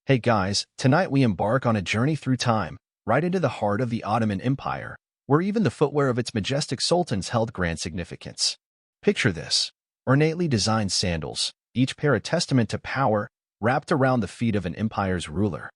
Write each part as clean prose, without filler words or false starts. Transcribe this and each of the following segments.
Hey guys, tonight we embark on a journey through time, right into the heart of the Ottoman Empire, where even the footwear of its majestic sultans held grand significance. Picture this: ornately designed sandals, each pair a testament to power, wrapped around the feet of an empire's ruler.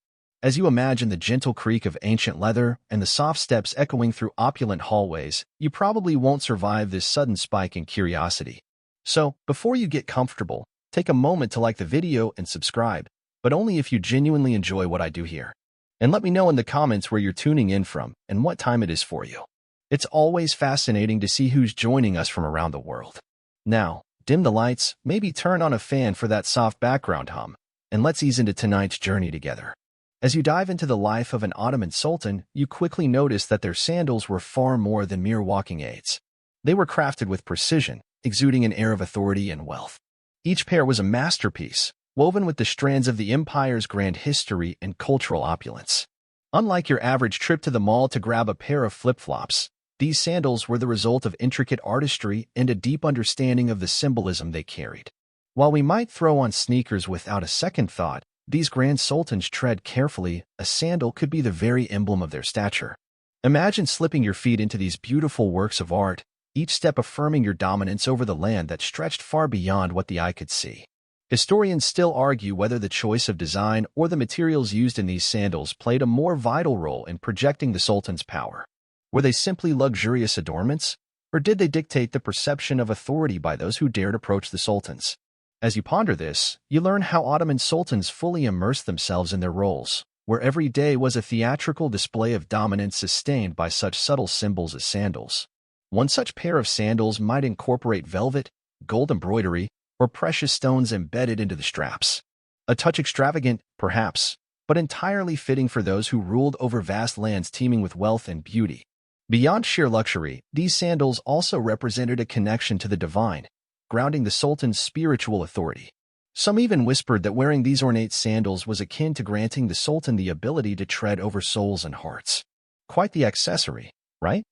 As you imagine the gentle creak of ancient leather and the soft steps echoing through opulent hallways, you probably won't survive this sudden spike in curiosity. So, before you get comfortable, take a moment to like the video and subscribe, but only if you genuinely enjoy what I do here. And let me know in the comments where you're tuning in from and what time it is for you. It's always fascinating to see who's joining us from around the world. Now, dim the lights, maybe turn on a fan for that soft background hum, and let's ease into tonight's journey together. As you dive into the life of an Ottoman Sultan, you quickly notice that their sandals were far more than mere walking aids. They were crafted with precision, exuding an air of authority and wealth. Each pair was a masterpiece, woven with the strands of the empire's grand history and cultural opulence. Unlike your average trip to the mall to grab a pair of flip-flops, these sandals were the result of intricate artistry and a deep understanding of the symbolism they carried. While we might throw on sneakers without a second thought, these grand sultans tread carefully. A sandal could be the very emblem of their stature. Imagine slipping your feet into these beautiful works of art, each step affirming your dominance over the land that stretched far beyond what the eye could see. Historians still argue whether the choice of design or the materials used in these sandals played a more vital role in projecting the sultan's power. Were they simply luxurious adornments, or did they dictate the perception of authority by those who dared approach the sultans? As you ponder this, you learn how Ottoman sultans fully immersed themselves in their roles, where every day was a theatrical display of dominance sustained by such subtle symbols as sandals. One such pair of sandals might incorporate velvet, gold embroidery, or precious stones embedded into the straps. A touch extravagant, perhaps, but entirely fitting for those who ruled over vast lands teeming with wealth and beauty. Beyond sheer luxury, these sandals also represented a connection to the divine, grounding the sultan's spiritual authority. Some even whispered that wearing these ornate sandals was akin to granting the sultan the ability to tread over souls and hearts. Quite the accessory, right?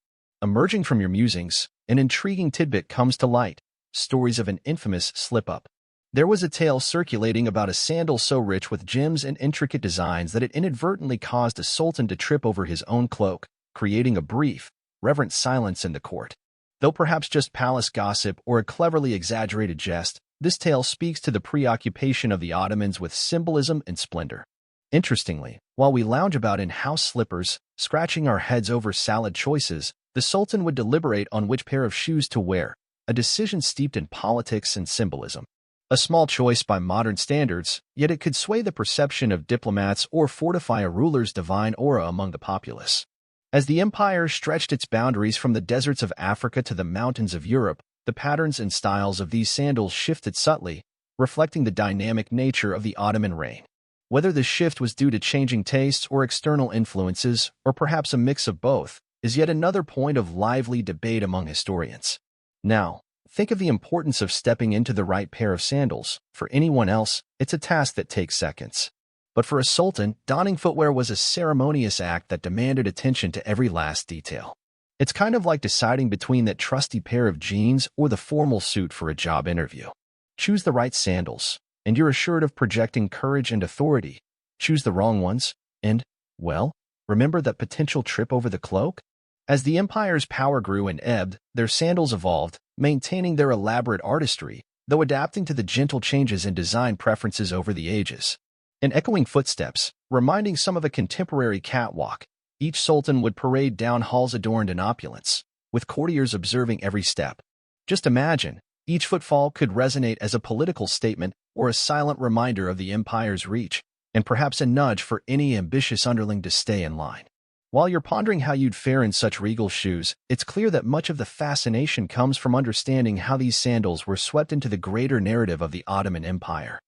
Emerging from your musings, an intriguing tidbit comes to light: stories of an infamous slip-up. There was a tale circulating about a sandal so rich with gems and intricate designs that it inadvertently caused a sultan to trip over his own cloak, creating a brief, reverent silence in the court. Though perhaps just palace gossip or a cleverly exaggerated jest, this tale speaks to the preoccupation of the Ottomans with symbolism and splendor. Interestingly, while we lounge about in house slippers, scratching our heads over salad choices, the sultan would deliberate on which pair of shoes to wear, a decision steeped in politics and symbolism. A small choice by modern standards, yet it could sway the perception of diplomats or fortify a ruler's divine aura among the populace. As the empire stretched its boundaries from the deserts of Africa to the mountains of Europe, the patterns and styles of these sandals shifted subtly, reflecting the dynamic nature of the Ottoman reign. Whether this shift was due to changing tastes or external influences, or perhaps a mix of both, is yet another point of lively debate among historians. Now, think of the importance of stepping into the right pair of sandals. For anyone else, it's a task that takes seconds. But for a sultan, donning footwear was a ceremonious act that demanded attention to every last detail. It's kind of like deciding between that trusty pair of jeans or the formal suit for a job interview. Choose the right sandals, and you're assured of projecting courage and authority. Choose the wrong ones, and, well, remember that potential trip over the cloak? As the empire's power grew and ebbed, their sandals evolved, maintaining their elaborate artistry, though adapting to the gentle changes in design preferences over the ages. In echoing footsteps, reminding some of a contemporary catwalk, each sultan would parade down halls adorned in opulence, with courtiers observing every step. Just imagine, each footfall could resonate as a political statement or a silent reminder of the empire's reach, and perhaps a nudge for any ambitious underling to stay in line. While you're pondering how you'd fare in such regal shoes, it's clear that much of the fascination comes from understanding how these sandals were swept into the greater narrative of the Ottoman Empire.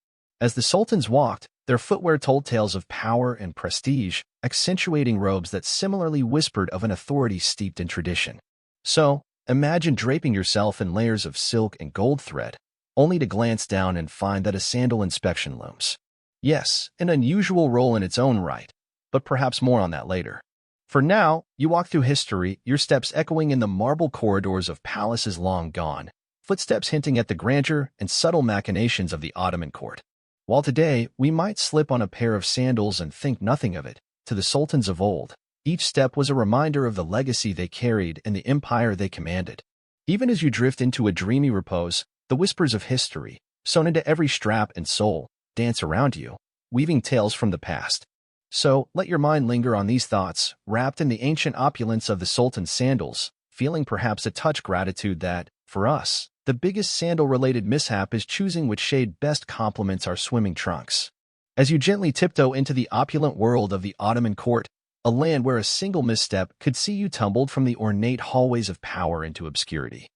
As the sultans walked, their footwear told tales of power and prestige, accentuating robes that similarly whispered of an authority steeped in tradition. So, imagine draping yourself in layers of silk and gold thread, only to glance down and find that a sandal inspection looms. Yes, an unusual role in its own right, but perhaps more on that later. For now, you walk through history, your steps echoing in the marble corridors of palaces long gone, footsteps hinting at the grandeur and subtle machinations of the Ottoman court. While today, we might slip on a pair of sandals and think nothing of it, to the sultans of old, each step was a reminder of the legacy they carried and the empire they commanded. Even as you drift into a dreamy repose, the whispers of history, sewn into every strap and sole, dance around you, weaving tales from the past. So, let your mind linger on these thoughts, wrapped in the ancient opulence of the sultan's sandals, feeling perhaps a touch gratitude that, for us, the biggest sandal-related mishap is choosing which shade best complements our swimming trunks. As you gently tiptoe into the opulent world of the Ottoman court, a land where a single misstep could see you tumbled from the ornate hallways of power into obscurity,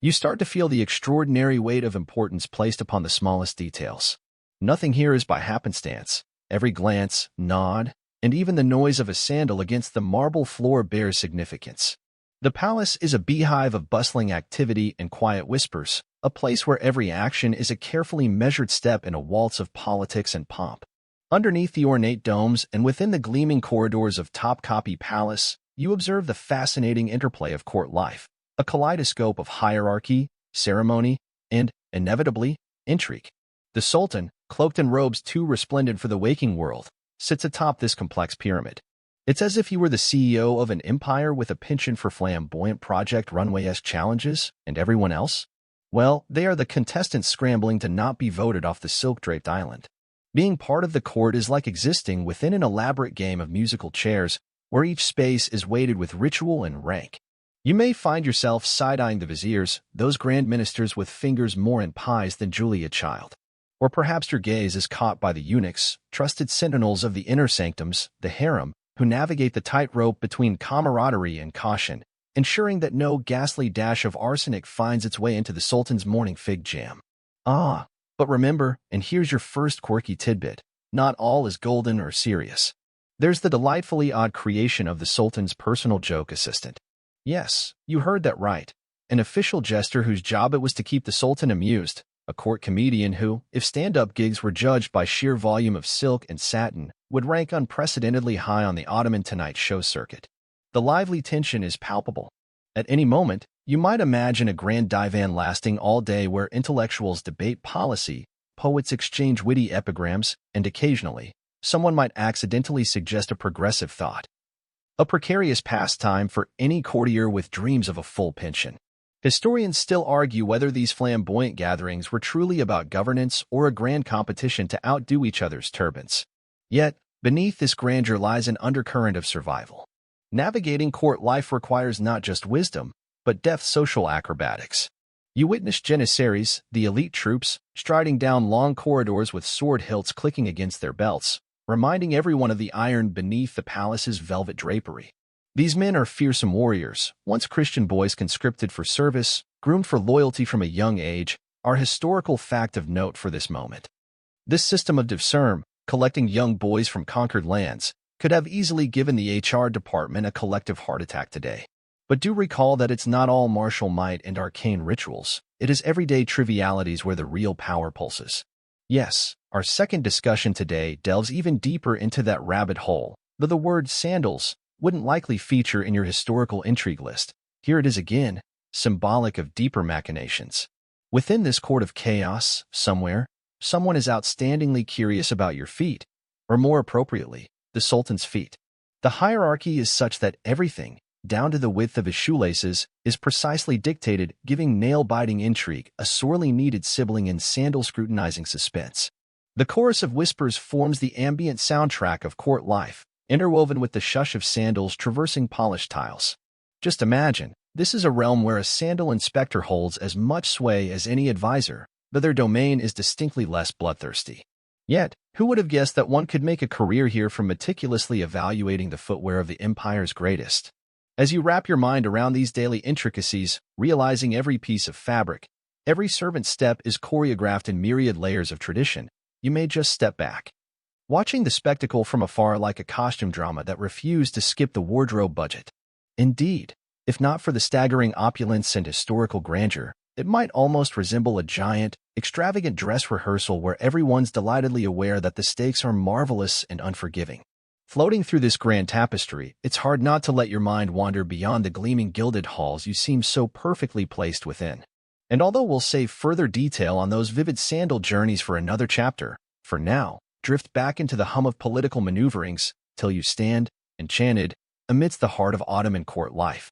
you start to feel the extraordinary weight of importance placed upon the smallest details. Nothing here is by happenstance. Every glance, nod, and even the noise of a sandal against the marble floor bears significance. The palace is a beehive of bustling activity and quiet whispers, a place where every action is a carefully measured step in a waltz of politics and pomp. Underneath the ornate domes and within the gleaming corridors of Topkapi Palace, you observe the fascinating interplay of court life, a kaleidoscope of hierarchy, ceremony, and, inevitably, intrigue. The Sultan, cloaked in robes too resplendent for the waking world, sits atop this complex pyramid. It's as if he were the CEO of an empire with a penchant for flamboyant Project Runway-esque challenges, and everyone else? Well, they are the contestants scrambling to not be voted off the silk-draped island. Being part of the court is like existing within an elaborate game of musical chairs, where each space is weighted with ritual and rank. You may find yourself side-eyeing the viziers, those grand ministers with fingers more in pies than Julia Child. Or perhaps your gaze is caught by the eunuchs, trusted sentinels of the inner sanctums, the harem, who navigate the tightrope between camaraderie and caution, ensuring that no ghastly dash of arsenic finds its way into the Sultan's morning fig jam. But remember, and here's your first quirky tidbit, not all is golden or serious. There's the delightfully odd creation of the Sultan's personal joke assistant. Yes, you heard that right. An official jester whose job it was to keep the Sultan amused, a court comedian who, if stand-up gigs were judged by sheer volume of silk and satin, would rank unprecedentedly high on the Ottoman Tonight Show circuit. The lively tension is palpable. At any moment, you might imagine a grand divan lasting all day where intellectuals debate policy, poets exchange witty epigrams, and occasionally, someone might accidentally suggest a progressive thought. A precarious pastime for any courtier with dreams of a full pension. Historians still argue whether these flamboyant gatherings were truly about governance or a grand competition to outdo each other's turbans. Yet, beneath this grandeur lies an undercurrent of survival. Navigating court life requires not just wisdom, but deft social acrobatics. You witness janissaries, the elite troops, striding down long corridors with sword hilts clicking against their belts, reminding everyone of the iron beneath the palace's velvet drapery. These men are fearsome warriors, once Christian boys conscripted for service, groomed for loyalty from a young age, are historical fact of note for this moment. This system of divserm, collecting young boys from conquered lands, could have easily given the HR department a collective heart attack today. But do recall that it's not all martial might and arcane rituals. It is everyday trivialities where the real power pulses. Yes, our second discussion today delves even deeper into that rabbit hole, though the word sandals wouldn't likely feature in your historical intrigue list. Here it is again, symbolic of deeper machinations. Within this court of chaos, somewhere, someone is outstandingly curious about your feet, or more appropriately, the Sultan's feet. The hierarchy is such that everything, down to the width of his shoelaces, is precisely dictated, giving nail-biting intrigue a sorely needed sibling in sandal-scrutinizing suspense. The chorus of whispers forms the ambient soundtrack of court life, interwoven with the shush of sandals traversing polished tiles. Just imagine, this is a realm where a sandal inspector holds as much sway as any advisor, though their domain is distinctly less bloodthirsty. Yet, who would have guessed that one could make a career here from meticulously evaluating the footwear of the empire's greatest? As you wrap your mind around these daily intricacies, realizing every piece of fabric, every servant's step is choreographed in myriad layers of tradition, you may just step back, watching the spectacle from afar like a costume drama that refused to skip the wardrobe budget. Indeed, if not for the staggering opulence and historical grandeur, it might almost resemble a giant, extravagant dress rehearsal where everyone's delightedly aware that the stakes are marvelous and unforgiving. Floating through this grand tapestry, it's hard not to let your mind wander beyond the gleaming gilded halls you seem so perfectly placed within. And although we'll save further detail on those vivid sandal journeys for another chapter, For now, drift back into the hum of political maneuverings till you stand, enchanted, amidst the heart of Ottoman court life,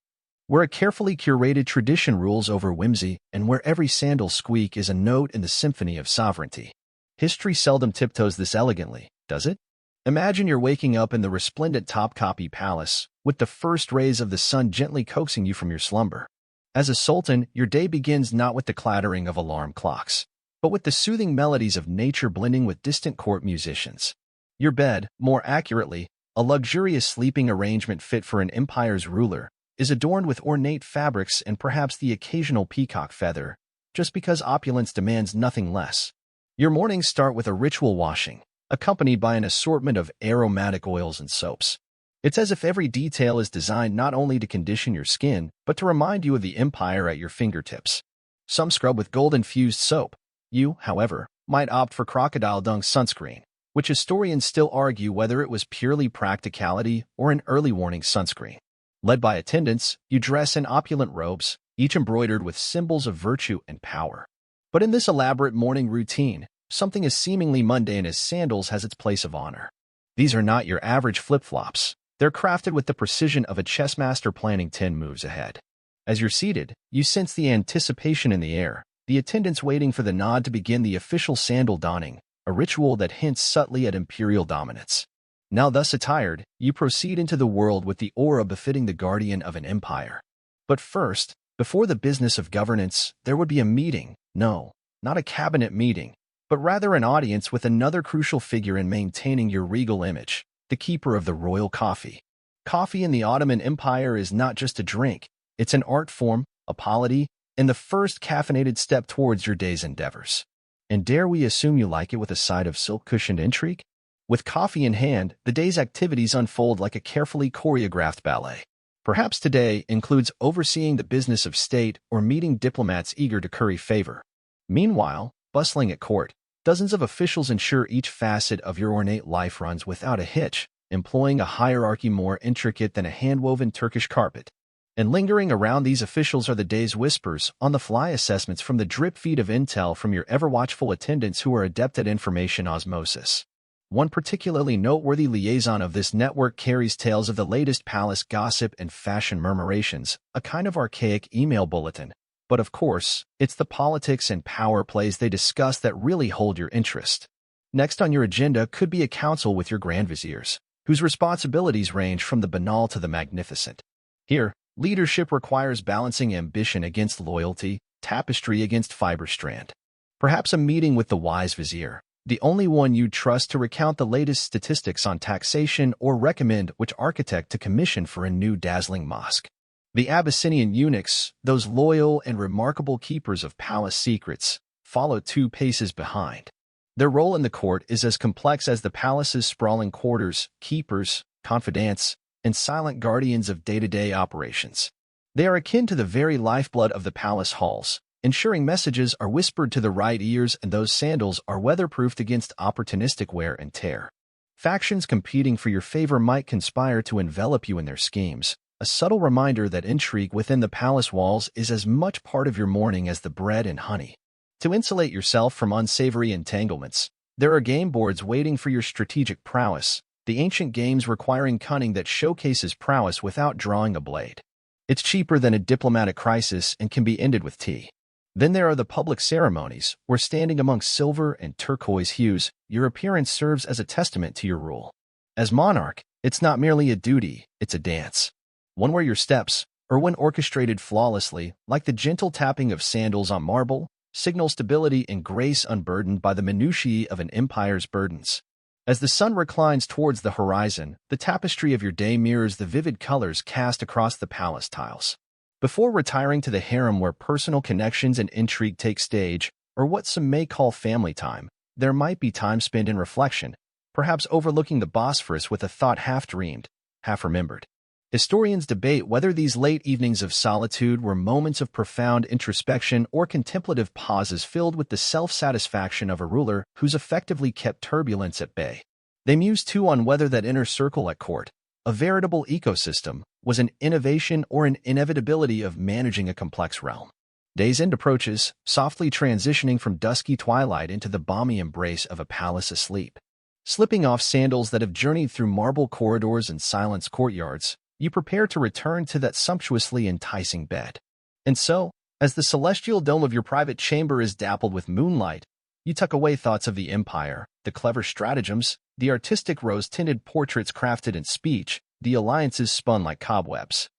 where a carefully curated tradition rules over whimsy and where every sandal squeak is a note in the symphony of sovereignty. History seldom tiptoes this elegantly, does it? Imagine you're waking up in the resplendent Topkapi Palace, with the first rays of the sun gently coaxing you from your slumber. As a sultan, your day begins not with the clattering of alarm clocks, but with the soothing melodies of nature blending with distant court musicians. Your bed, more accurately, a luxurious sleeping arrangement fit for an empire's ruler, is adorned with ornate fabrics and perhaps the occasional peacock feather, just because opulence demands nothing less. Your mornings start with a ritual washing, accompanied by an assortment of aromatic oils and soaps. It's as if every detail is designed not only to condition your skin, but to remind you of the empire at your fingertips. Some scrub with gold-infused soap. You, however, might opt for crocodile dung sunscreen, which historians still argue whether it was purely practicality or an early warning sunscreen. Led by attendants, you dress in opulent robes, each embroidered with symbols of virtue and power. But in this elaborate morning routine, something as seemingly mundane as sandals has its place of honor. These are not your average flip-flops. They're crafted with the precision of a chess master planning 10 moves ahead. As you're seated, you sense the anticipation in the air, the attendants waiting for the nod to begin the official sandal donning, a ritual that hints subtly at imperial dominance. Now thus attired, you proceed into the world with the aura befitting the guardian of an empire. But first, before the business of governance, there would be a meeting. No, not a cabinet meeting, but rather an audience with another crucial figure in maintaining your regal image, the keeper of the royal coffee. Coffee in the Ottoman Empire is not just a drink, it's an art form, a polity, and the first caffeinated step towards your day's endeavors. And dare we assume you like it with a side of silk-cushioned intrigue? With coffee in hand, the day's activities unfold like a carefully choreographed ballet. Perhaps today includes overseeing the business of state or meeting diplomats eager to curry favor. Meanwhile, bustling at court, dozens of officials ensure each facet of your ornate life runs without a hitch, employing a hierarchy more intricate than a hand-woven Turkish carpet. And lingering around these officials are the day's whispers, on-the-fly assessments from the drip feed of intel from your ever-watchful attendants who are adept at information osmosis. One particularly noteworthy liaison of this network carries tales of the latest palace gossip and fashion murmurations, a kind of archaic email bulletin. But of course, it's the politics and power plays they discuss that really hold your interest. Next on your agenda could be a council with your grand viziers, whose responsibilities range from the banal to the magnificent. Here, leadership requires balancing ambition against loyalty, tapestry against fiber strand. Perhaps a meeting with the wise vizier, the only one you'd trust to recount the latest statistics on taxation or recommend which architect to commission for a new dazzling mosque. The Abyssinian eunuchs, those loyal and remarkable keepers of palace secrets, follow 2 paces behind. Their role in the court is as complex as the palace's sprawling quarters, keepers, confidants, and silent guardians of day-to-day operations. They are akin to the very lifeblood of the palace halls, ensuring messages are whispered to the right ears and those sandals are weatherproofed against opportunistic wear and tear. Factions competing for your favor might conspire to envelop you in their schemes, a subtle reminder that intrigue within the palace walls is as much part of your morning as the bread and honey. To insulate yourself from unsavory entanglements, there are game boards waiting for your strategic prowess, the ancient games requiring cunning that showcases prowess without drawing a blade. It's cheaper than a diplomatic crisis and can be ended with tea. Then there are the public ceremonies, where standing among silver and turquoise hues, your appearance serves as a testament to your rule. As monarch, it's not merely a duty, it's a dance. One where your steps, or when orchestrated flawlessly, like the gentle tapping of sandals on marble, signal stability and grace unburdened by the minutiae of an empire's burdens. As the sun reclines towards the horizon, the tapestry of your day mirrors the vivid colors cast across the palace tiles. Before retiring to the harem where personal connections and intrigue take stage, or what some may call family time, there might be time spent in reflection, perhaps overlooking the Bosphorus with a thought half-dreamed, half-remembered. Historians debate whether these late evenings of solitude were moments of profound introspection or contemplative pauses filled with the self-satisfaction of a ruler who's effectively kept turbulence at bay. They muse too on whether that inner circle at court, a veritable ecosystem, was an innovation or an inevitability of managing a complex realm. Day's end approaches, softly transitioning from dusky twilight into the balmy embrace of a palace asleep. Slipping off sandals that have journeyed through marble corridors and silenced courtyards, you prepare to return to that sumptuously enticing bed. And so, as the celestial dome of your private chamber is dappled with moonlight, you tuck away thoughts of the empire, the clever stratagems, the artistic rose-tinted portraits crafted in speech, the alliances spun like cobwebs.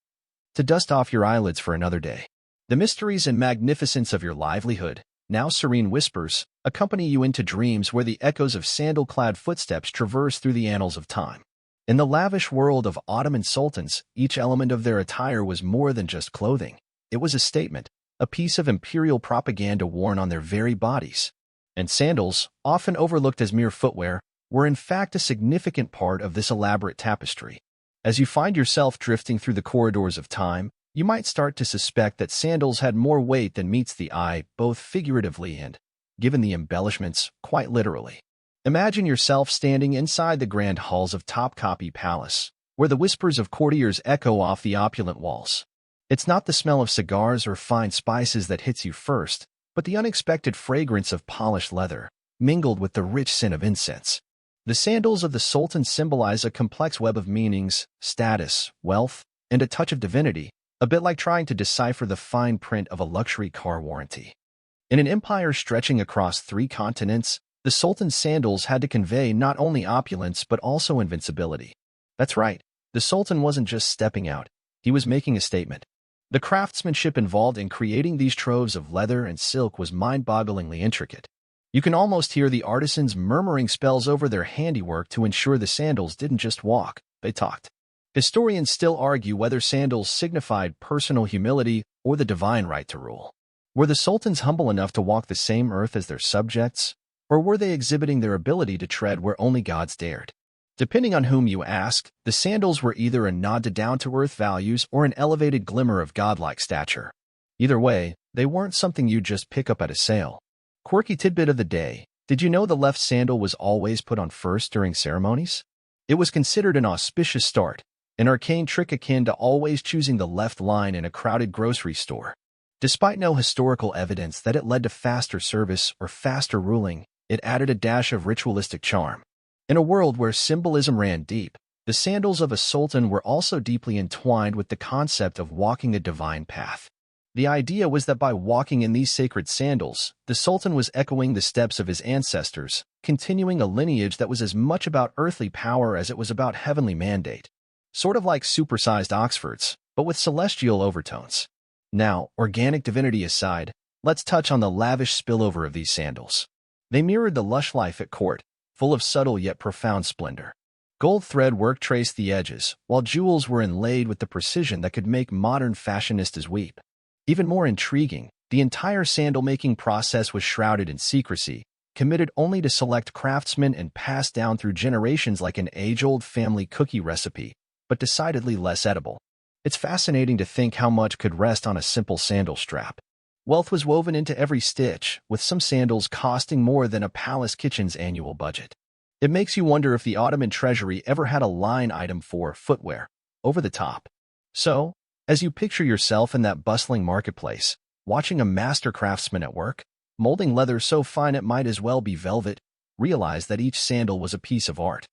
To dust off your eyelids for another day. The mysteries and magnificence of your livelihood, now serene whispers, accompany you into dreams where the echoes of sandal-clad footsteps traverse through the annals of time. In the lavish world of Ottoman Sultans, each element of their attire was more than just clothing. It was a statement, a piece of imperial propaganda worn on their very bodies. And sandals, often overlooked as mere footwear, were in fact a significant part of this elaborate tapestry. As you find yourself drifting through the corridors of time, you might start to suspect that sandals had more weight than meets the eye, both figuratively and, given the embellishments, quite literally. Imagine yourself standing inside the grand halls of Topkapi Palace, where the whispers of courtiers echo off the opulent walls. It's not the smell of cigars or fine spices that hits you first, but the unexpected fragrance of polished leather, mingled with the rich scent of incense. The sandals of the Sultan symbolize a complex web of meanings, status, wealth, and a touch of divinity, a bit like trying to decipher the fine print of a luxury car warranty. In an empire stretching across 3 continents, the Sultan's sandals had to convey not only opulence but also invincibility. That's right, the Sultan wasn't just stepping out, he was making a statement. The craftsmanship involved in creating these troves of leather and silk was mind-bogglingly intricate. You can almost hear the artisans murmuring spells over their handiwork to ensure the sandals didn't just walk, they talked. Historians still argue whether sandals signified personal humility or the divine right to rule. Were the sultans humble enough to walk the same earth as their subjects, or were they exhibiting their ability to tread where only gods dared? Depending on whom you ask, the sandals were either a nod to down-to-earth values or an elevated glimmer of godlike stature. Either way, they weren't something you'd just pick up at a sale. Quirky tidbit of the day, did you know the left sandal was always put on first during ceremonies? It was considered an auspicious start, an arcane trick akin to always choosing the left line in a crowded grocery store. Despite no historical evidence that it led to faster service or faster ruling, it added a dash of ritualistic charm. In a world where symbolism ran deep, the sandals of a sultan were also deeply entwined with the concept of walking a divine path. The idea was that by walking in these sacred sandals, the sultan was echoing the steps of his ancestors, continuing a lineage that was as much about earthly power as it was about heavenly mandate. Sort of like supersized Oxfords, but with celestial overtones. Now, organic divinity aside, let's touch on the lavish spillover of these sandals. They mirrored the lush life at court, full of subtle yet profound splendor. Gold thread work traced the edges, while jewels were inlaid with the precision that could make modern fashionistas weep. Even more intriguing, the entire sandal-making process was shrouded in secrecy, committed only to select craftsmen and passed down through generations like an age-old family cookie recipe, but decidedly less edible. It's fascinating to think how much could rest on a simple sandal strap. Wealth was woven into every stitch, with some sandals costing more than a palace kitchen's annual budget. It makes you wonder if the Ottoman treasury ever had a line item for footwear, over the top. So, as you picture yourself in that bustling marketplace, watching a master craftsman at work, molding leather so fine it might as well be velvet, realize that each sandal was a piece of art.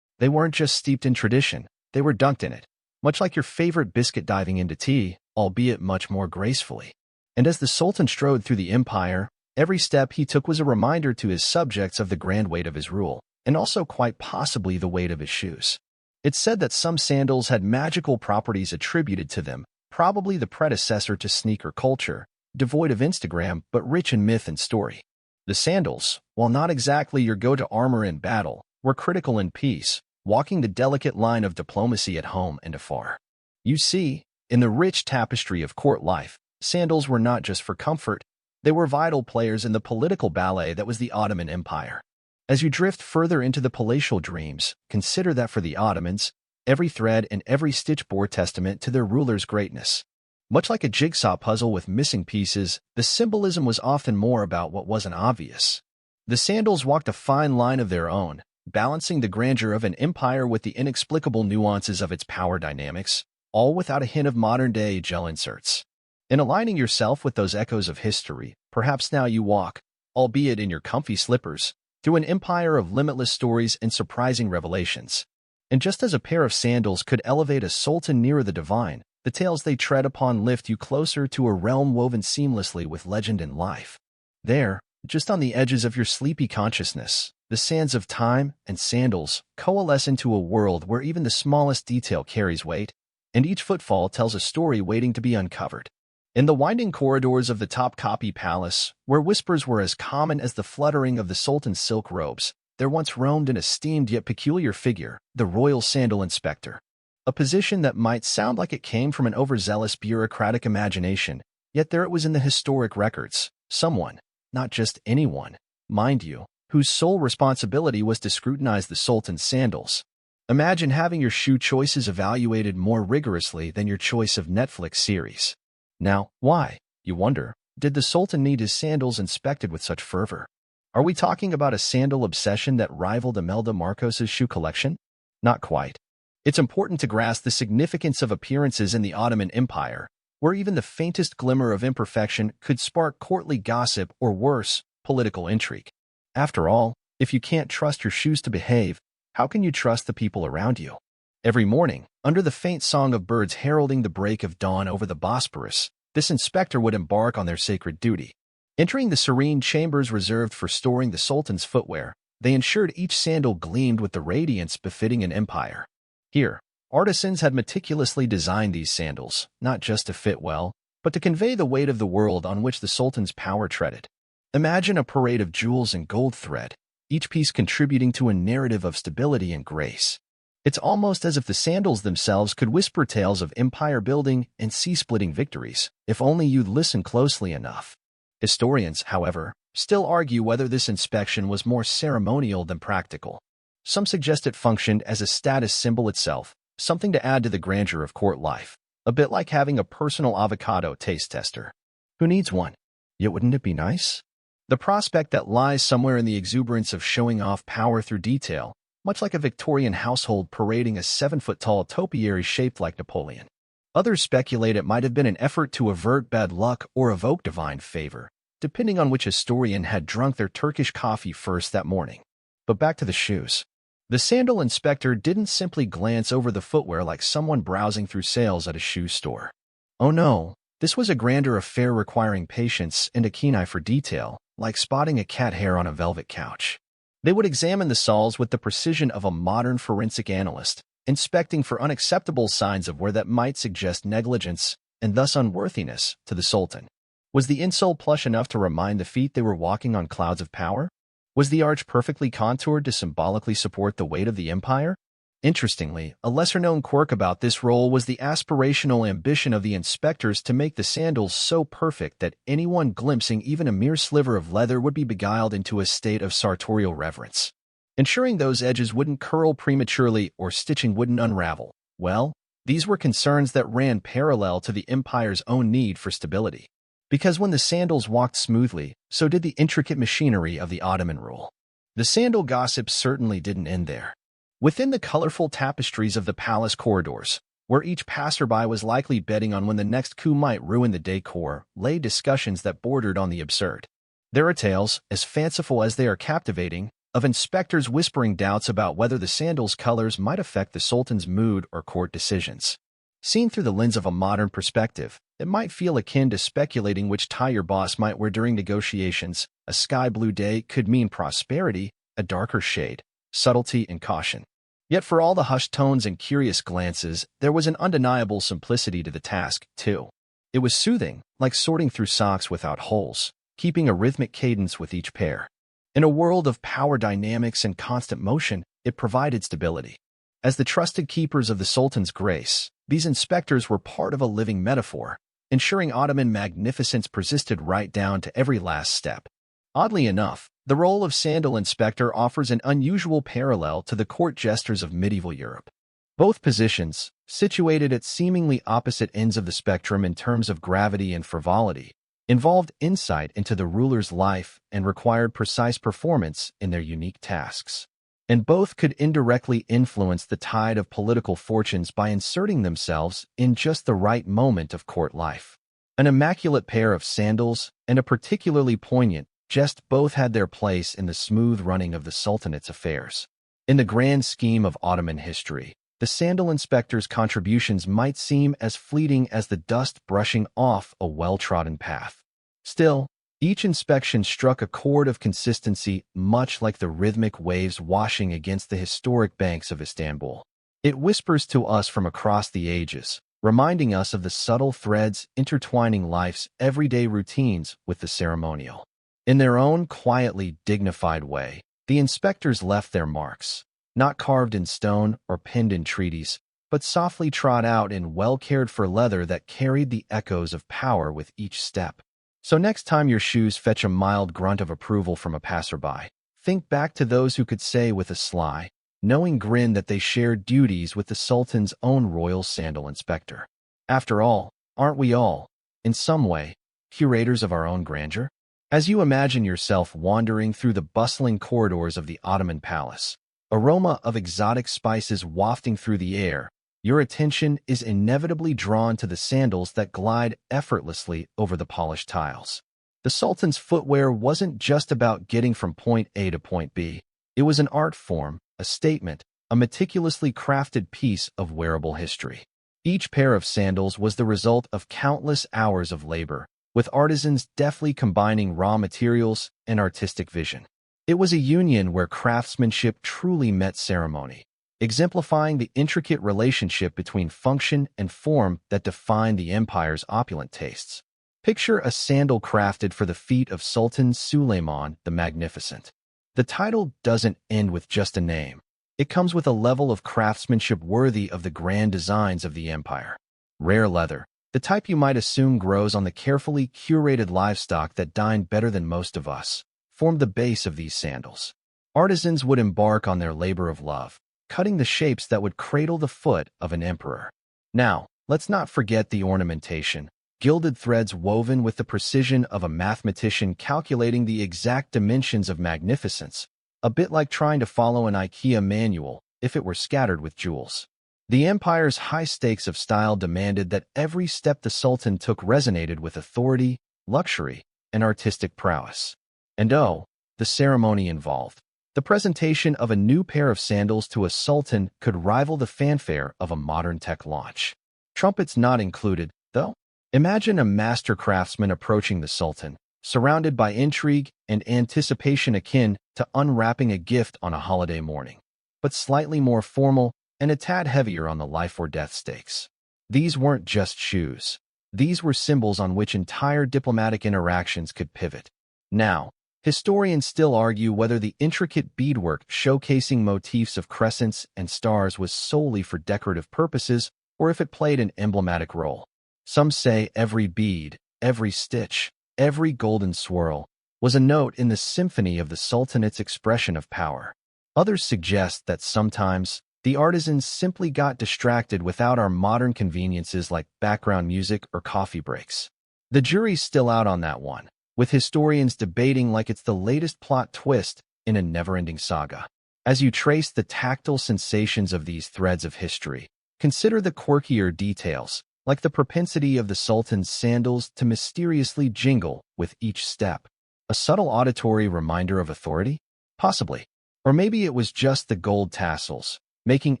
They weren't just steeped in tradition, they were dunked in it, much like your favorite biscuit diving into tea, albeit much more gracefully. And as the Sultan strode through the empire, every step he took was a reminder to his subjects of the grand weight of his rule, and also quite possibly the weight of his shoes. It's said that some sandals had magical properties attributed to them, probably the predecessor to sneaker culture, devoid of Instagram but rich in myth and story. The sandals, while not exactly your go-to armor in battle, were critical in peace, walking the delicate line of diplomacy at home and afar. You see, in the rich tapestry of court life, sandals were not just for comfort, they were vital players in the political ballet that was the Ottoman Empire. As you drift further into the palatial dreams, consider that for the Ottomans, every thread and every stitch bore testament to their ruler's greatness. Much like a jigsaw puzzle with missing pieces, the symbolism was often more about what wasn't obvious. The sandals walked a fine line of their own, balancing the grandeur of an empire with the inexplicable nuances of its power dynamics, all without a hint of modern-day gel inserts. In aligning yourself with those echoes of history, perhaps now you walk, albeit in your comfy slippers, through an empire of limitless stories and surprising revelations. And just as a pair of sandals could elevate a sultan nearer the divine, the tales they tread upon lift you closer to a realm woven seamlessly with legend and life. There, just on the edges of your sleepy consciousness, the sands of time and sandals coalesce into a world where even the smallest detail carries weight, and each footfall tells a story waiting to be uncovered. In the winding corridors of the Topkapi Palace, where whispers were as common as the fluttering of the Sultan's silk robes, there once roamed an esteemed yet peculiar figure, the royal sandal inspector. A position that might sound like it came from an overzealous bureaucratic imagination, yet there it was in the historic records. Someone, not just anyone, mind you, whose sole responsibility was to scrutinize the Sultan's sandals. Imagine having your shoe choices evaluated more rigorously than your choice of Netflix series. Now, why, you wonder, did the Sultan need his sandals inspected with such fervor? Are we talking about a sandal obsession that rivaled Imelda Marcos's shoe collection? Not quite. It's important to grasp the significance of appearances in the Ottoman Empire, where even the faintest glimmer of imperfection could spark courtly gossip or worse, political intrigue. After all, if you can't trust your shoes to behave, how can you trust the people around you? Every morning, under the faint song of birds heralding the break of dawn over the Bosporus, this inspector would embark on their sacred duty. Entering the serene chambers reserved for storing the Sultan's footwear, they ensured each sandal gleamed with the radiance befitting an empire. Here, artisans had meticulously designed these sandals, not just to fit well, but to convey the weight of the world on which the Sultan's power treaded. Imagine a parade of jewels and gold thread, each piece contributing to a narrative of stability and grace. It's almost as if the sandals themselves could whisper tales of empire-building and sea-splitting victories, if only you'd listen closely enough. Historians, however, still argue whether this inspection was more ceremonial than practical. Some suggest it functioned as a status symbol itself, something to add to the grandeur of court life, a bit like having a personal avocado taste tester. Who needs one? Yet wouldn't it be nice? The prospect that lies somewhere in the exuberance of showing off power through detail, much like a Victorian household parading a 7-foot-tall topiary shaped like Napoleon. Others speculate it might have been an effort to avert bad luck or evoke divine favor, depending on which historian had drunk their Turkish coffee first that morning. But back to the shoes. The sandal inspector didn't simply glance over the footwear like someone browsing through sales at a shoe store. Oh no, this was a grander affair requiring patience and a keen eye for detail, like spotting a cat hair on a velvet couch. They would examine the soles with the precision of a modern forensic analyst, inspecting for unacceptable signs of wear that might suggest negligence and thus unworthiness to the Sultan. Was the insole plush enough to remind the feet they were walking on clouds of power? Was the arch perfectly contoured to symbolically support the weight of the empire? Interestingly, a lesser-known quirk about this role was the aspirational ambition of the inspectors to make the sandals so perfect that anyone glimpsing even a mere sliver of leather would be beguiled into a state of sartorial reverence. Ensuring those edges wouldn't curl prematurely or stitching wouldn't unravel, well, these were concerns that ran parallel to the empire's own need for stability. Because when the sandals walked smoothly, so did the intricate machinery of the Ottoman rule. The sandal gossip certainly didn't end there. Within the colorful tapestries of the palace corridors, where each passerby was likely betting on when the next coup might ruin the decor, lay discussions that bordered on the absurd. There are tales, as fanciful as they are captivating, of inspectors whispering doubts about whether the sandals' colors might affect the Sultan's mood or court decisions. Seen through the lens of a modern perspective, it might feel akin to speculating which tie your boss might wear during negotiations. A sky blue day could mean prosperity, a darker shade, subtlety and caution. Yet for all the hushed tones and curious glances, there was an undeniable simplicity to the task, too. It was soothing, like sorting through socks without holes, keeping a rhythmic cadence with each pair. In a world of power dynamics and constant motion, it provided stability. As the trusted keepers of the Sultan's grace, these inspectors were part of a living metaphor, ensuring Ottoman magnificence persisted right down to every last step. Oddly enough, the role of sandal inspector offers an unusual parallel to the court jesters of medieval Europe. Both positions, situated at seemingly opposite ends of the spectrum in terms of gravity and frivolity, involved insight into the ruler's life and required precise performance in their unique tasks. And both could indirectly influence the tide of political fortunes by inserting themselves in just the right moment of court life. An immaculate pair of sandals and a particularly poignant jest both had their place in the smooth running of the Sultanate's affairs. In the grand scheme of Ottoman history, the sandal inspector's contributions might seem as fleeting as the dust brushing off a well-trodden path. Still, each inspection struck a chord of consistency, much like the rhythmic waves washing against the historic banks of Istanbul. It whispers to us from across the ages, reminding us of the subtle threads intertwining life's everyday routines with the ceremonial. In their own quietly dignified way, the inspectors left their marks, not carved in stone or pinned in treaties, but softly trod out in well-cared-for leather that carried the echoes of power with each step. So next time your shoes fetch a mild grunt of approval from a passerby, think back to those who could say with a sly, knowing grin that they shared duties with the Sultan's own royal sandal inspector. After all, aren't we all, in some way, curators of our own grandeur? As you imagine yourself wandering through the bustling corridors of the Ottoman palace, aroma of exotic spices wafting through the air, your attention is inevitably drawn to the sandals that glide effortlessly over the polished tiles. The Sultan's footwear wasn't just about getting from point A to point B. It was an art form, a statement, a meticulously crafted piece of wearable history. Each pair of sandals was the result of countless hours of labor, with artisans deftly combining raw materials and artistic vision. It was a union where craftsmanship truly met ceremony, exemplifying the intricate relationship between function and form that defined the empire's opulent tastes. Picture a sandal crafted for the feet of Sultan Suleiman the Magnificent. The title doesn't end with just a name. It comes with a level of craftsmanship worthy of the grand designs of the empire. Rare leather, the type you might assume grows on the carefully curated livestock that dine better than most of us, formed the base of these sandals. Artisans would embark on their labor of love, cutting the shapes that would cradle the foot of an emperor. Now, let's not forget the ornamentation, gilded threads woven with the precision of a mathematician calculating the exact dimensions of magnificence, a bit like trying to follow an IKEA manual if it were scattered with jewels. The empire's high stakes of style demanded that every step the Sultan took resonated with authority, luxury, and artistic prowess. And oh, the ceremony involved. The presentation of a new pair of sandals to a sultan could rival the fanfare of a modern tech launch. Trumpets not included, though. Imagine a master craftsman approaching the sultan, surrounded by intrigue and anticipation akin to unwrapping a gift on a holiday morning, but slightly more formal and a tad heavier on the life-or-death stakes. These weren't just shoes. These were symbols on which entire diplomatic interactions could pivot. Now, historians still argue whether the intricate beadwork showcasing motifs of crescents and stars was solely for decorative purposes or if it played an emblematic role. Some say every bead, every stitch, every golden swirl was a note in the symphony of the Sultanate's expression of power. Others suggest that sometimes the artisans simply got distracted without our modern conveniences like background music or coffee breaks. The jury's still out on that one, with historians debating like it's the latest plot twist in a never-ending saga. As you trace the tactile sensations of these threads of history, consider the quirkier details, like the propensity of the Sultan's sandals to mysteriously jingle with each step. A subtle auditory reminder of authority? Possibly. Or maybe it was just the gold tassels, making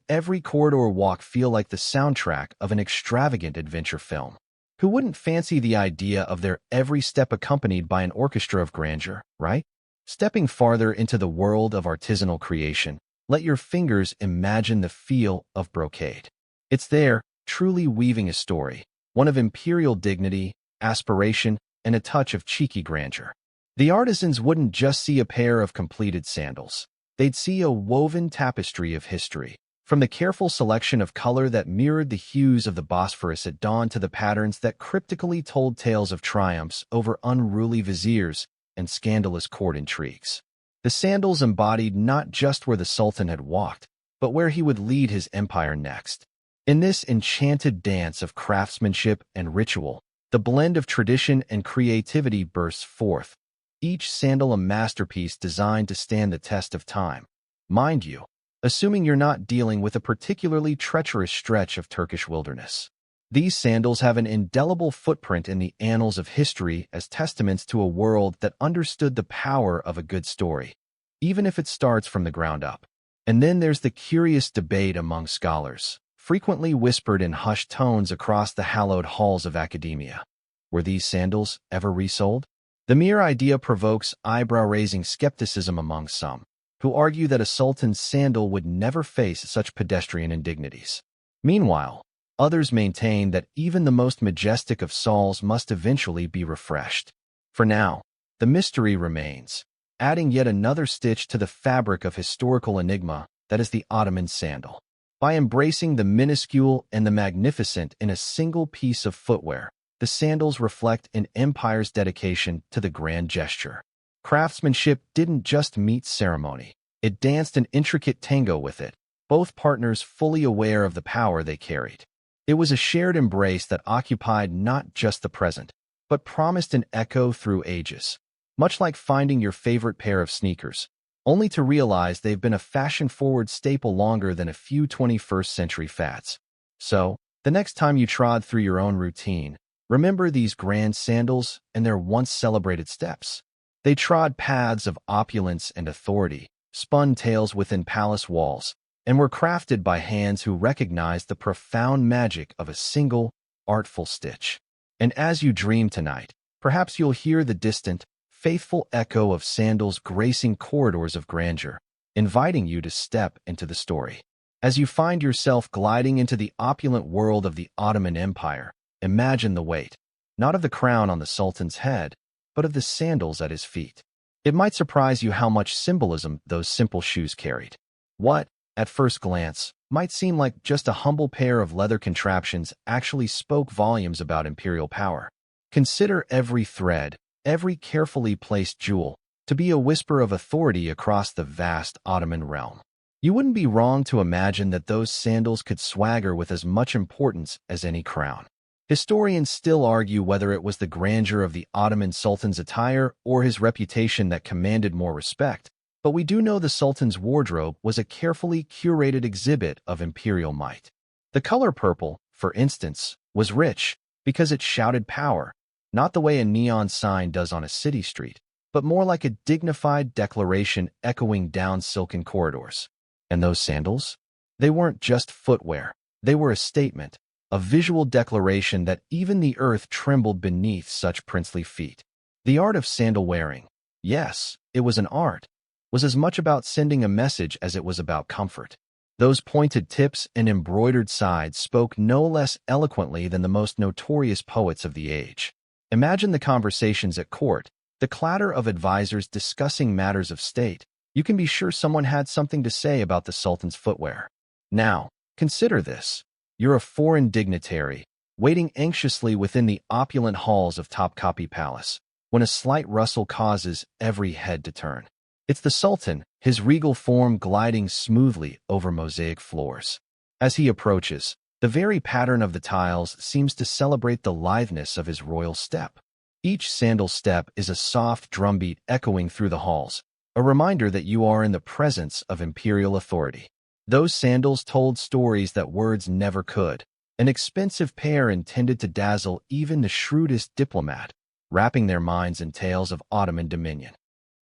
every corridor walk feel like the soundtrack of an extravagant adventure film. Who wouldn't fancy the idea of their every step accompanied by an orchestra of grandeur, right? Stepping farther into the world of artisanal creation, let your fingers imagine the feel of brocade. It's there, truly weaving a story, one of imperial dignity, aspiration, and a touch of cheeky grandeur. The artisans wouldn't just see a pair of completed sandals. They'd see a woven tapestry of history, from the careful selection of color that mirrored the hues of the Bosphorus at dawn to the patterns that cryptically told tales of triumphs over unruly viziers and scandalous court intrigues. The sandals embodied not just where the Sultan had walked, but where he would lead his empire next. In this enchanted dance of craftsmanship and ritual, the blend of tradition and creativity bursts forth, each sandal a masterpiece designed to stand the test of time. Mind you, assuming you're not dealing with a particularly treacherous stretch of Turkish wilderness. These sandals have an indelible footprint in the annals of history as testaments to a world that understood the power of a good story, even if it starts from the ground up. And then there's the curious debate among scholars, frequently whispered in hushed tones across the hallowed halls of academia. Were these sandals ever resold? The mere idea provokes eyebrow-raising skepticism among some, who argue that a sultan's sandal would never face such pedestrian indignities. Meanwhile, others maintain that even the most majestic of souls must eventually be refreshed. For now, the mystery remains, adding yet another stitch to the fabric of historical enigma that is the Ottoman sandal. By embracing the minuscule and the magnificent in a single piece of footwear, the sandals reflect an empire's dedication to the grand gesture. Craftsmanship didn't just meet ceremony, it danced an intricate tango with it, both partners fully aware of the power they carried. It was a shared embrace that occupied not just the present, but promised an echo through ages. Much like finding your favorite pair of sneakers, only to realize they've been a fashion-forward staple longer than a few 21st century fads. So, the next time you trod through your own routine, remember these grand sandals and their once-celebrated steps. They trod paths of opulence and authority, spun tales within palace walls, and were crafted by hands who recognized the profound magic of a single, artful stitch. And as you dream tonight, perhaps you'll hear the distant, faithful echo of sandals gracing corridors of grandeur, inviting you to step into the story. As you find yourself gliding into the opulent world of the Ottoman Empire, imagine the weight, not of the crown on the Sultan's head, but of the sandals at his feet. It might surprise you how much symbolism those simple shoes carried. What, at first glance, might seem like just a humble pair of leather contraptions actually spoke volumes about imperial power. Consider every thread, every carefully placed jewel, to be a whisper of authority across the vast Ottoman realm. You wouldn't be wrong to imagine that those sandals could swagger with as much importance as any crown. Historians still argue whether it was the grandeur of the Ottoman Sultan's attire or his reputation that commanded more respect, but we do know the Sultan's wardrobe was a carefully curated exhibit of imperial might. The color purple, for instance, was rich because it shouted power, not the way a neon sign does on a city street, but more like a dignified declaration echoing down silken corridors. And those sandals? They weren't just footwear. They were a statement, a visual declaration that even the earth trembled beneath such princely feet. The art of sandal wearing, yes, it was an art, was as much about sending a message as it was about comfort. Those pointed tips and embroidered sides spoke no less eloquently than the most notorious poets of the age. Imagine the conversations at court, the clatter of advisors discussing matters of state. You can be sure someone had something to say about the Sultan's footwear. Now, consider this. You're a foreign dignitary, waiting anxiously within the opulent halls of Topkapi Palace, when a slight rustle causes every head to turn. It's the Sultan, his regal form gliding smoothly over mosaic floors. As he approaches, the very pattern of the tiles seems to celebrate the litheness of his royal step. Each sandal step is a soft drumbeat echoing through the halls, a reminder that you are in the presence of imperial authority. Those sandals told stories that words never could, an expensive pair intended to dazzle even the shrewdest diplomat, wrapping their minds in tales of Ottoman dominion.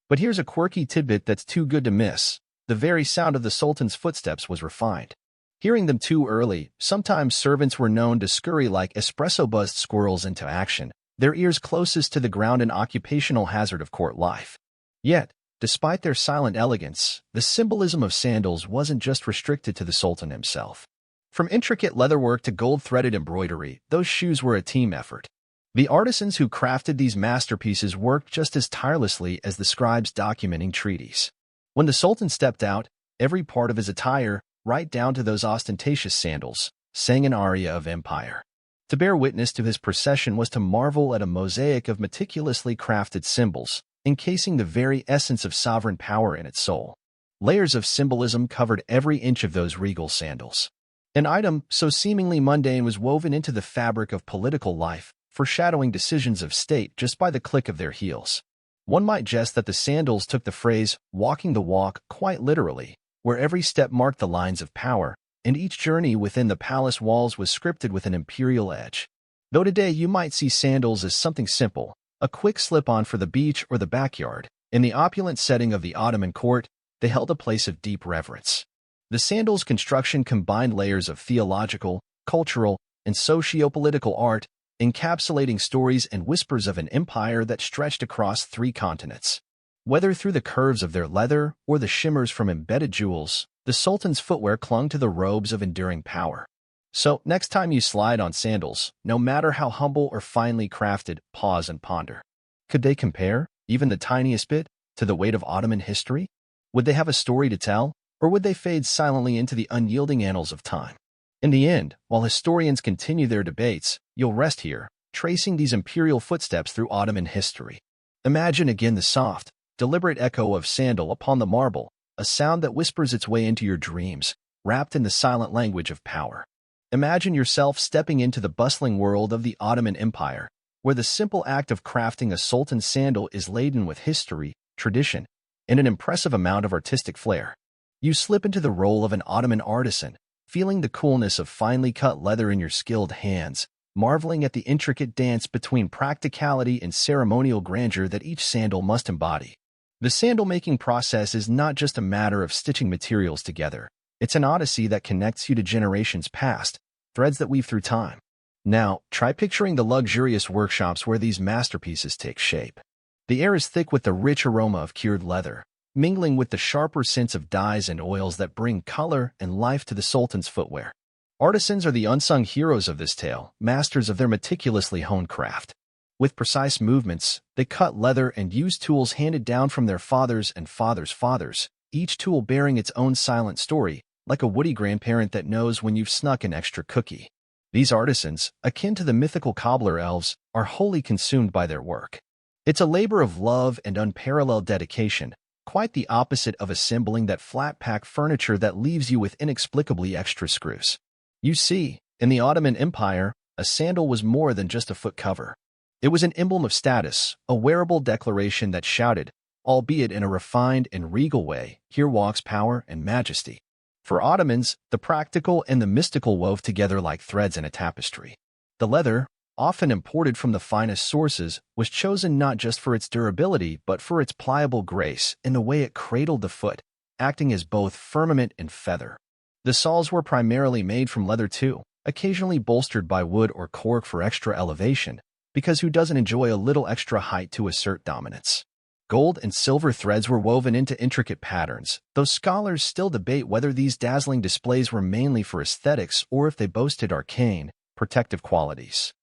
But here's a quirky tidbit that's too good to miss. The very sound of the Sultan's footsteps was refined. Hearing them too early, sometimes servants were known to scurry like espresso-buzzed squirrels into action, their ears closest to the ground, an occupational hazard of court life. Yet, despite their silent elegance, the symbolism of sandals wasn't just restricted to the Sultan himself. From intricate leatherwork to gold-threaded embroidery, those shoes were a team effort. The artisans who crafted these masterpieces worked just as tirelessly as the scribes documenting treaties. When the Sultan stepped out, every part of his attire, right down to those ostentatious sandals, sang an aria of empire. To bear witness to his procession was to marvel at a mosaic of meticulously crafted symbols, encasing the very essence of sovereign power in its soul. Layers of symbolism covered every inch of those regal sandals. An item so seemingly mundane was woven into the fabric of political life, foreshadowing decisions of state just by the click of their heels. One might jest that the sandals took the phrase, walking the walk, quite literally, where every step marked the lines of power, and each journey within the palace walls was scripted with an imperial edge. Though today you might see sandals as something simple, a quick slip-on for the beach or the backyard, in the opulent setting of the Ottoman court, they held a place of deep reverence. The sandal's construction combined layers of theological, cultural, and socio-political art, encapsulating stories and whispers of an empire that stretched across 3 continents. Whether through the curves of their leather or the shimmers from embedded jewels, the Sultan's footwear clung to the robes of enduring power. So, next time you slide on sandals, no matter how humble or finely crafted, pause and ponder. Could they compare, even the tiniest bit, to the weight of Ottoman history? Would they have a story to tell, or would they fade silently into the unyielding annals of time? In the end, while historians continue their debates, you'll rest here, tracing these imperial footsteps through Ottoman history. Imagine again the soft, deliberate echo of sandal upon the marble, a sound that whispers its way into your dreams, wrapped in the silent language of power. Imagine yourself stepping into the bustling world of the Ottoman Empire, where the simple act of crafting a sultan's sandal is laden with history, tradition, and an impressive amount of artistic flair. You slip into the role of an Ottoman artisan, feeling the coolness of finely cut leather in your skilled hands, marveling at the intricate dance between practicality and ceremonial grandeur that each sandal must embody. The sandal-making process is not just a matter of stitching materials together. It's an odyssey that connects you to generations past, threads that weave through time. Now, try picturing the luxurious workshops where these masterpieces take shape. The air is thick with the rich aroma of cured leather, mingling with the sharper scents of dyes and oils that bring color and life to the Sultan's footwear. Artisans are the unsung heroes of this tale, masters of their meticulously honed craft. With precise movements, they cut leather and use tools handed down from their fathers and fathers' fathers, each tool bearing its own silent story, like a woody grandparent that knows when you've snuck an extra cookie. These artisans, akin to the mythical cobbler elves, are wholly consumed by their work. It's a labor of love and unparalleled dedication, quite the opposite of assembling that flat-pack furniture that leaves you with inexplicably extra screws. You see, in the Ottoman Empire, a sandal was more than just a foot cover. It was an emblem of status, a wearable declaration that shouted, albeit in a refined and regal way, "Here walks power and majesty." For Ottomans, the practical and the mystical wove together like threads in a tapestry. The leather, often imported from the finest sources, was chosen not just for its durability but for its pliable grace and the way it cradled the foot, acting as both firmament and feather. The soles were primarily made from leather too, occasionally bolstered by wood or cork for extra elevation, because who doesn't enjoy a little extra height to assert dominance? Gold and silver threads were woven into intricate patterns, though scholars still debate whether these dazzling displays were mainly for aesthetics or if they boasted arcane, protective qualities,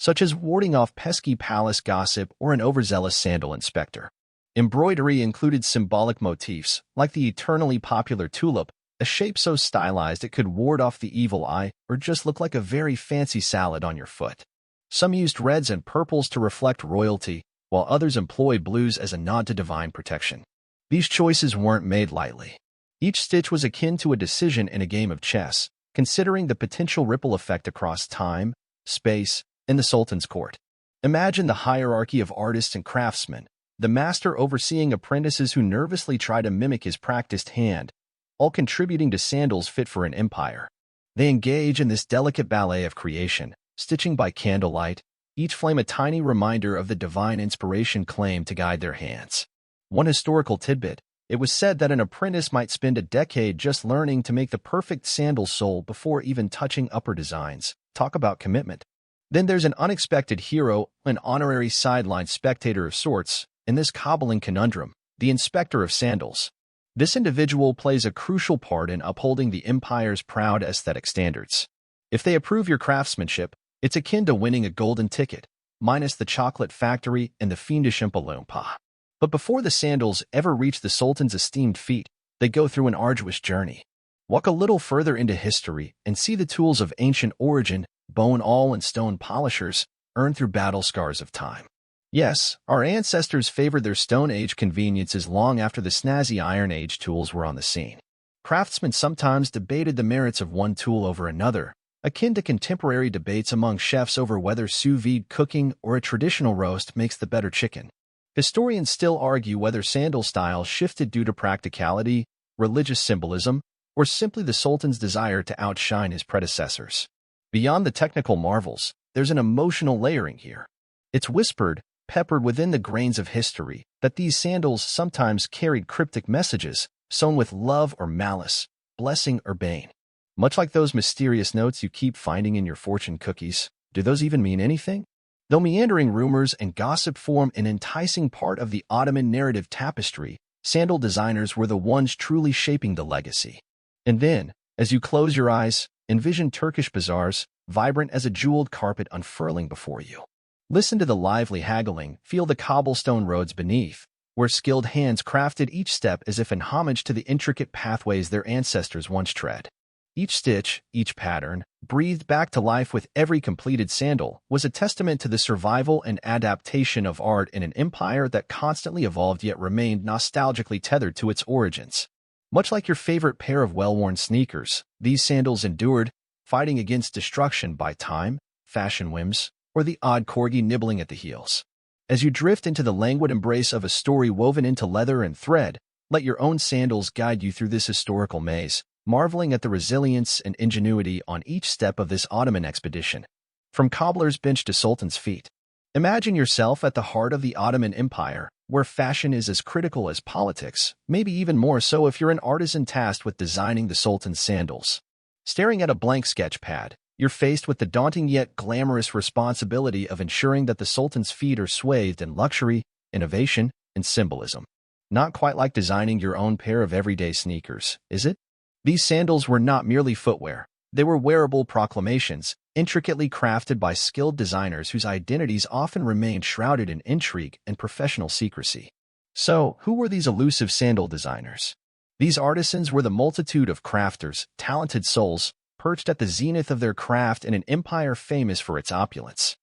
such as warding off pesky palace gossip or an overzealous sandal inspector. Embroidery included symbolic motifs, like the eternally popular tulip, a shape so stylized it could ward off the evil eye or just look like a very fancy salad on your foot. Some used reds and purples to reflect royalty, while others employed blues as a nod to divine protection. These choices weren't made lightly. Each stitch was akin to a decision in a game of chess, considering the potential ripple effect across time, space, and the Sultan's court. Imagine the hierarchy of artists and craftsmen, the master overseeing apprentices who nervously try to mimic his practiced hand, all contributing to sandals fit for an empire. They engage in this delicate ballet of creation, stitching by candlelight, each flame a tiny reminder of the divine inspiration claimed to guide their hands. One historical tidbit, it was said that an apprentice might spend a decade just learning to make the perfect sandal sole before even touching upper designs. Talk about commitment. Then there's an unexpected hero, an honorary sideline spectator of sorts, in this cobbling conundrum, the inspector of sandals. This individual plays a crucial part in upholding the empire's proud aesthetic standards. If they approve your craftsmanship, it's akin to winning a golden ticket, minus the chocolate factory and the fiendish Oompa. But before the sandals ever reach the Sultan's esteemed feet, they go through an arduous journey. Walk a little further into history and see the tools of ancient origin, bone awl and stone polishers, earned through battle scars of time. Yes, our ancestors favored their Stone Age conveniences long after the snazzy Iron Age tools were on the scene. Craftsmen sometimes debated the merits of one tool over another, akin to contemporary debates among chefs over whether sous vide cooking or a traditional roast makes the better chicken. Historians still argue whether sandal style shifted due to practicality, religious symbolism, or simply the Sultan's desire to outshine his predecessors. Beyond the technical marvels, there's an emotional layering here. It's whispered, peppered within the grains of history, that these sandals sometimes carried cryptic messages, sewn with love or malice, blessing or bane. Much like those mysterious notes you keep finding in your fortune cookies, do those even mean anything? Though meandering rumors and gossip form an enticing part of the Ottoman narrative tapestry, sandal designers were the ones truly shaping the legacy. And then, as you close your eyes, envision Turkish bazaars, vibrant as a jeweled carpet unfurling before you. Listen to the lively haggling, feel the cobblestone roads beneath, where skilled hands crafted each step as if in homage to the intricate pathways their ancestors once tread. Each stitch, each pattern, breathed back to life with every completed sandal, was a testament to the survival and adaptation of art in an empire that constantly evolved yet remained nostalgically tethered to its origins. Much like your favorite pair of well-worn sneakers, these sandals endured, fighting against destruction by time, fashion whims, or the odd corgi nibbling at the heels. As you drift into the languid embrace of a story woven into leather and thread, let your own sandals guide you through this historical maze, marveling at the resilience and ingenuity on each step of this Ottoman expedition. From cobbler's bench to sultan's feet. Imagine yourself at the heart of the Ottoman Empire, where fashion is as critical as politics, maybe even more so if you're an artisan tasked with designing the sultan's sandals. Staring at a blank sketch pad, you're faced with the daunting yet glamorous responsibility of ensuring that the sultan's feet are swathed in luxury, innovation, and symbolism. Not quite like designing your own pair of everyday sneakers, is it? These sandals were not merely footwear. They were wearable proclamations, intricately crafted by skilled designers whose identities often remained shrouded in intrigue and professional secrecy. So, who were these elusive sandal designers? These artisans were the multitude of crafters, talented souls, perched at the zenith of their craft in an empire famous for its opulence.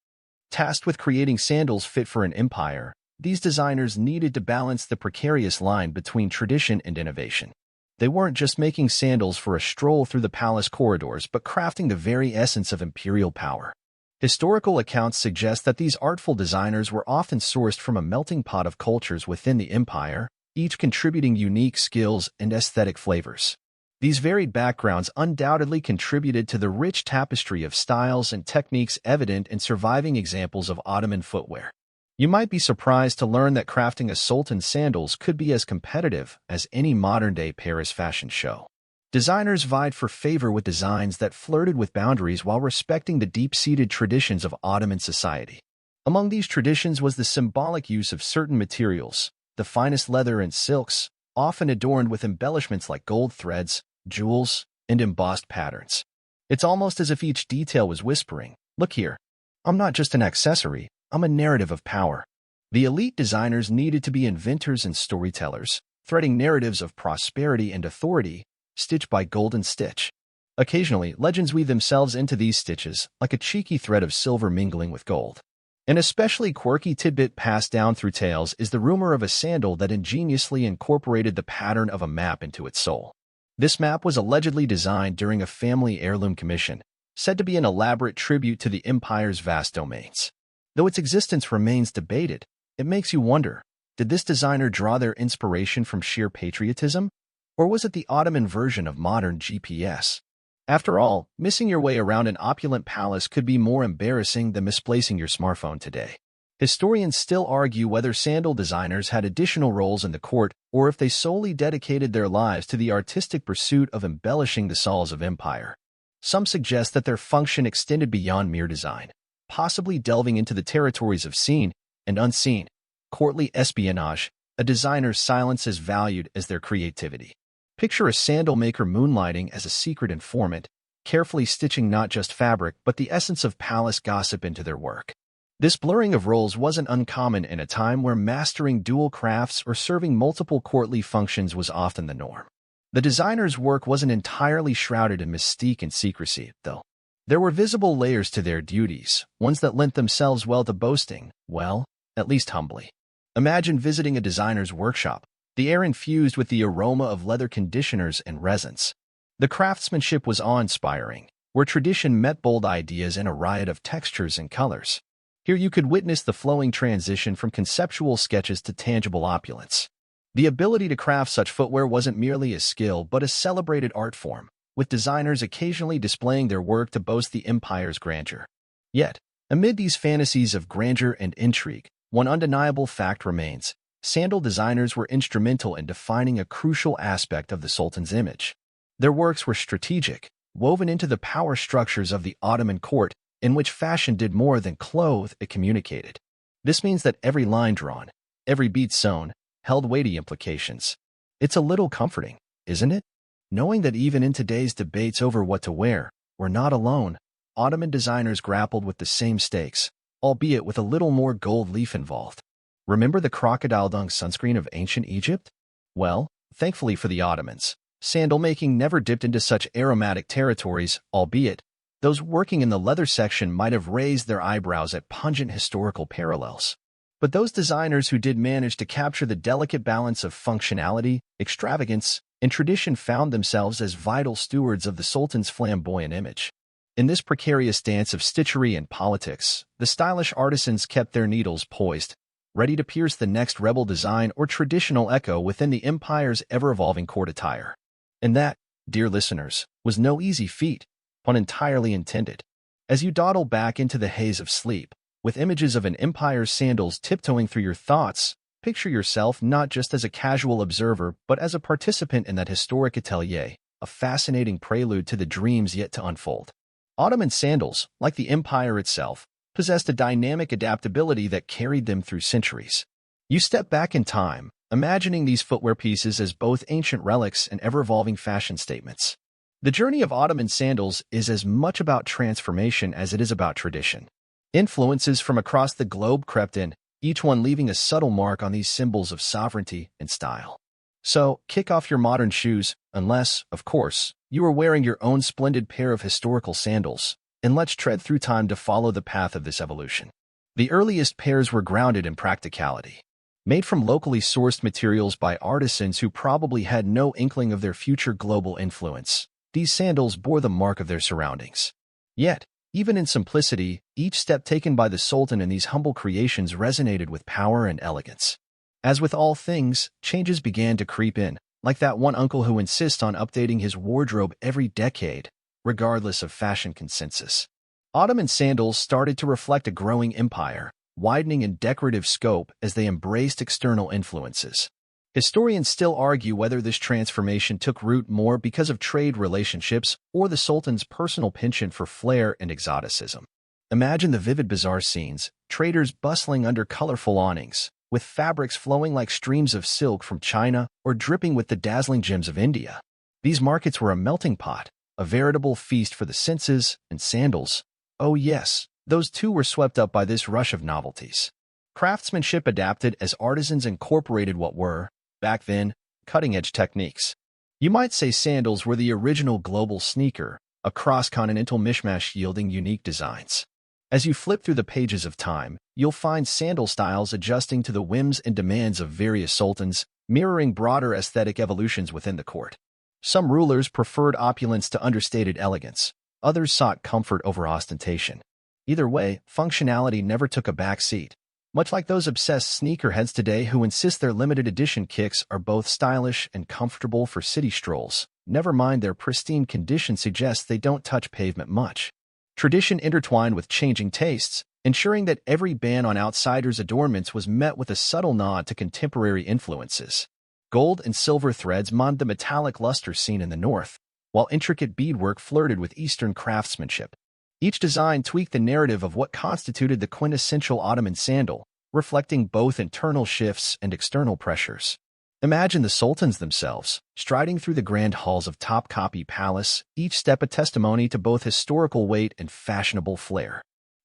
Tasked with creating sandals fit for an empire, these designers needed to balance the precarious line between tradition and innovation. They weren't just making sandals for a stroll through the palace corridors, but crafting the very essence of imperial power. Historical accounts suggest that these artful designers were often sourced from a melting pot of cultures within the empire, each contributing unique skills and aesthetic flavors. These varied backgrounds undoubtedly contributed to the rich tapestry of styles and techniques evident in surviving examples of Ottoman footwear. You might be surprised to learn that crafting a sultan's sandals could be as competitive as any modern-day Paris fashion show. Designers vied for favor with designs that flirted with boundaries while respecting the deep-seated traditions of Ottoman society. Among these traditions was the symbolic use of certain materials, the finest leather and silks, often adorned with embellishments like gold threads, jewels, and embossed patterns. It's almost as if each detail was whispering, "Look here, I'm not just an accessory, I'm a narrative of power." The elite designers needed to be inventors and storytellers, threading narratives of prosperity and authority, stitch by golden stitch. Occasionally, legends weave themselves into these stitches, like a cheeky thread of silver mingling with gold. An especially quirky tidbit passed down through tales is the rumor of a sandal that ingeniously incorporated the pattern of a map into its sole. This map was allegedly designed during a family heirloom commission, said to be an elaborate tribute to the empire's vast domains. Though its existence remains debated, it makes you wonder, did this designer draw their inspiration from sheer patriotism? Or was it the Ottoman version of modern GPS? After all, missing your way around an opulent palace could be more embarrassing than misplacing your smartphone today. Historians still argue whether sandal designers had additional roles in the court or if they solely dedicated their lives to the artistic pursuit of embellishing the halls of empire. Some suggest that their function extended beyond mere design, possibly delving into the territories of seen and unseen, courtly espionage. A designer's silence is valued as their creativity. Picture a sandal maker moonlighting as a secret informant, carefully stitching not just fabric but the essence of palace gossip into their work. This blurring of roles wasn't uncommon in a time where mastering dual crafts or serving multiple courtly functions was often the norm. The designer's work wasn't entirely shrouded in mystique and secrecy, though. There were visible layers to their duties, ones that lent themselves well to boasting, well, at least humbly. Imagine visiting a designer's workshop, the air infused with the aroma of leather conditioners and resins. The craftsmanship was awe-inspiring, where tradition met bold ideas in a riot of textures and colors. Here you could witness the flowing transition from conceptual sketches to tangible opulence. The ability to craft such footwear wasn't merely a skill but a celebrated art form, with designers occasionally displaying their work to boast the empire's grandeur. Yet, amid these fantasies of grandeur and intrigue, one undeniable fact remains: sandal designers were instrumental in defining a crucial aspect of the Sultan's image. Their works were strategic, woven into the power structures of the Ottoman court, in which fashion did more than clothe, it communicated. This means that every line drawn, every beat sewn, held weighty implications. It's a little comforting, isn't it? Knowing that even in today's debates over what to wear, we're not alone. Ottoman designers grappled with the same stakes, albeit with a little more gold leaf involved. Remember the crocodile dung sunscreen of ancient Egypt? Well, thankfully for the Ottomans, sandal making never dipped into such aromatic territories, albeit those working in the leather section might have raised their eyebrows at pungent historical parallels. But those designers who did manage to capture the delicate balance of functionality, extravagance, and tradition found themselves as vital stewards of the Sultan's flamboyant image. In this precarious dance of stitchery and politics, the stylish artisans kept their needles poised, ready to pierce the next rebel design or traditional echo within the empire's ever-evolving court attire. And that, dear listeners, was no easy feat, pun entirely intended. As you dawdle back into the haze of sleep, with images of an empire's sandals tiptoeing through your thoughts, picture yourself not just as a casual observer but as a participant in that historic atelier, a fascinating prelude to the dreams yet to unfold. Ottoman sandals, like the empire itself, possessed a dynamic adaptability that carried them through centuries. You step back in time, imagining these footwear pieces as both ancient relics and ever-evolving fashion statements. The journey of Ottoman sandals is as much about transformation as it is about tradition. Influences from across the globe crept in, each one leaving a subtle mark on these symbols of sovereignty and style. So, kick off your modern shoes, unless, of course, you are wearing your own splendid pair of historical sandals, and let's tread through time to follow the path of this evolution. The earliest pairs were grounded in practicality. Made from locally sourced materials by artisans who probably had no inkling of their future global influence, these sandals bore the mark of their surroundings. Yet, even in simplicity, each step taken by the Sultan in these humble creations resonated with power and elegance. As with all things, changes began to creep in, like that one uncle who insists on updating his wardrobe every decade, regardless of fashion consensus. Ottoman sandals started to reflect a growing empire, widening in decorative scope as they embraced external influences. Historians still argue whether this transformation took root more because of trade relationships or the Sultan's personal penchant for flair and exoticism. Imagine the vivid bazaar scenes, traders bustling under colorful awnings, with fabrics flowing like streams of silk from China or dripping with the dazzling gems of India. These markets were a melting pot, a veritable feast for the senses, and sandals. Oh yes, those too were swept up by this rush of novelties. Craftsmanship adapted as artisans incorporated what were, back then, cutting-edge techniques. You might say sandals were the original global sneaker, a cross-continental mishmash yielding unique designs. As you flip through the pages of time, you'll find sandal styles adjusting to the whims and demands of various sultans, mirroring broader aesthetic evolutions within the court. Some rulers preferred opulence to understated elegance. Others sought comfort over ostentation. Either way, functionality never took a back seat. Much like those obsessed sneakerheads today who insist their limited edition kicks are both stylish and comfortable for city strolls, never mind their pristine condition suggests they don't touch pavement much. Tradition intertwined with changing tastes, ensuring that every ban on outsiders' adornments was met with a subtle nod to contemporary influences. Gold and silver threads mocked the metallic luster seen in the north, while intricate beadwork flirted with Eastern craftsmanship. Each design tweaked the narrative of what constituted the quintessential Ottoman sandal, reflecting both internal shifts and external pressures. Imagine the sultans themselves, striding through the grand halls of Topkapi Palace, each step a testimony to both historical weight and fashionable flair.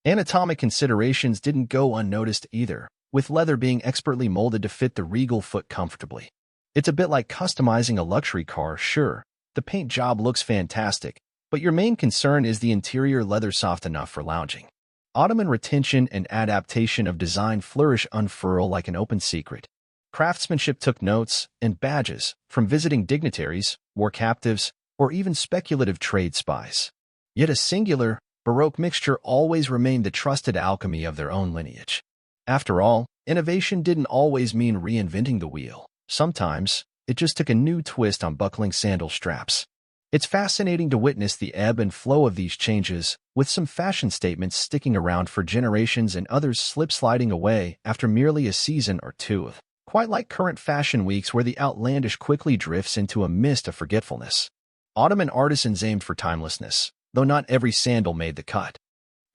Anatomic considerations didn't go unnoticed either, with leather being expertly molded to fit the regal foot comfortably. It's a bit like customizing a luxury car, sure. The paint job looks fantastic, but your main concern is the interior leather soft enough for lounging. Ottoman retention and adaptation of design flourish unfurl like an open secret. Craftsmanship took notes and badges from visiting dignitaries, war captives, or even speculative trade spies. Yet a singular, Baroque mixture always remained the trusted alchemy of their own lineage. After all, innovation didn't always mean reinventing the wheel. Sometimes, it just took a new twist on buckling sandal straps. It's fascinating to witness the ebb and flow of these changes, with some fashion statements sticking around for generations and others slip-sliding away after merely a season or two. Quite like current fashion weeks where the outlandish quickly drifts into a mist of forgetfulness. Ottoman artisans aimed for timelessness, though not every sandal made the cut.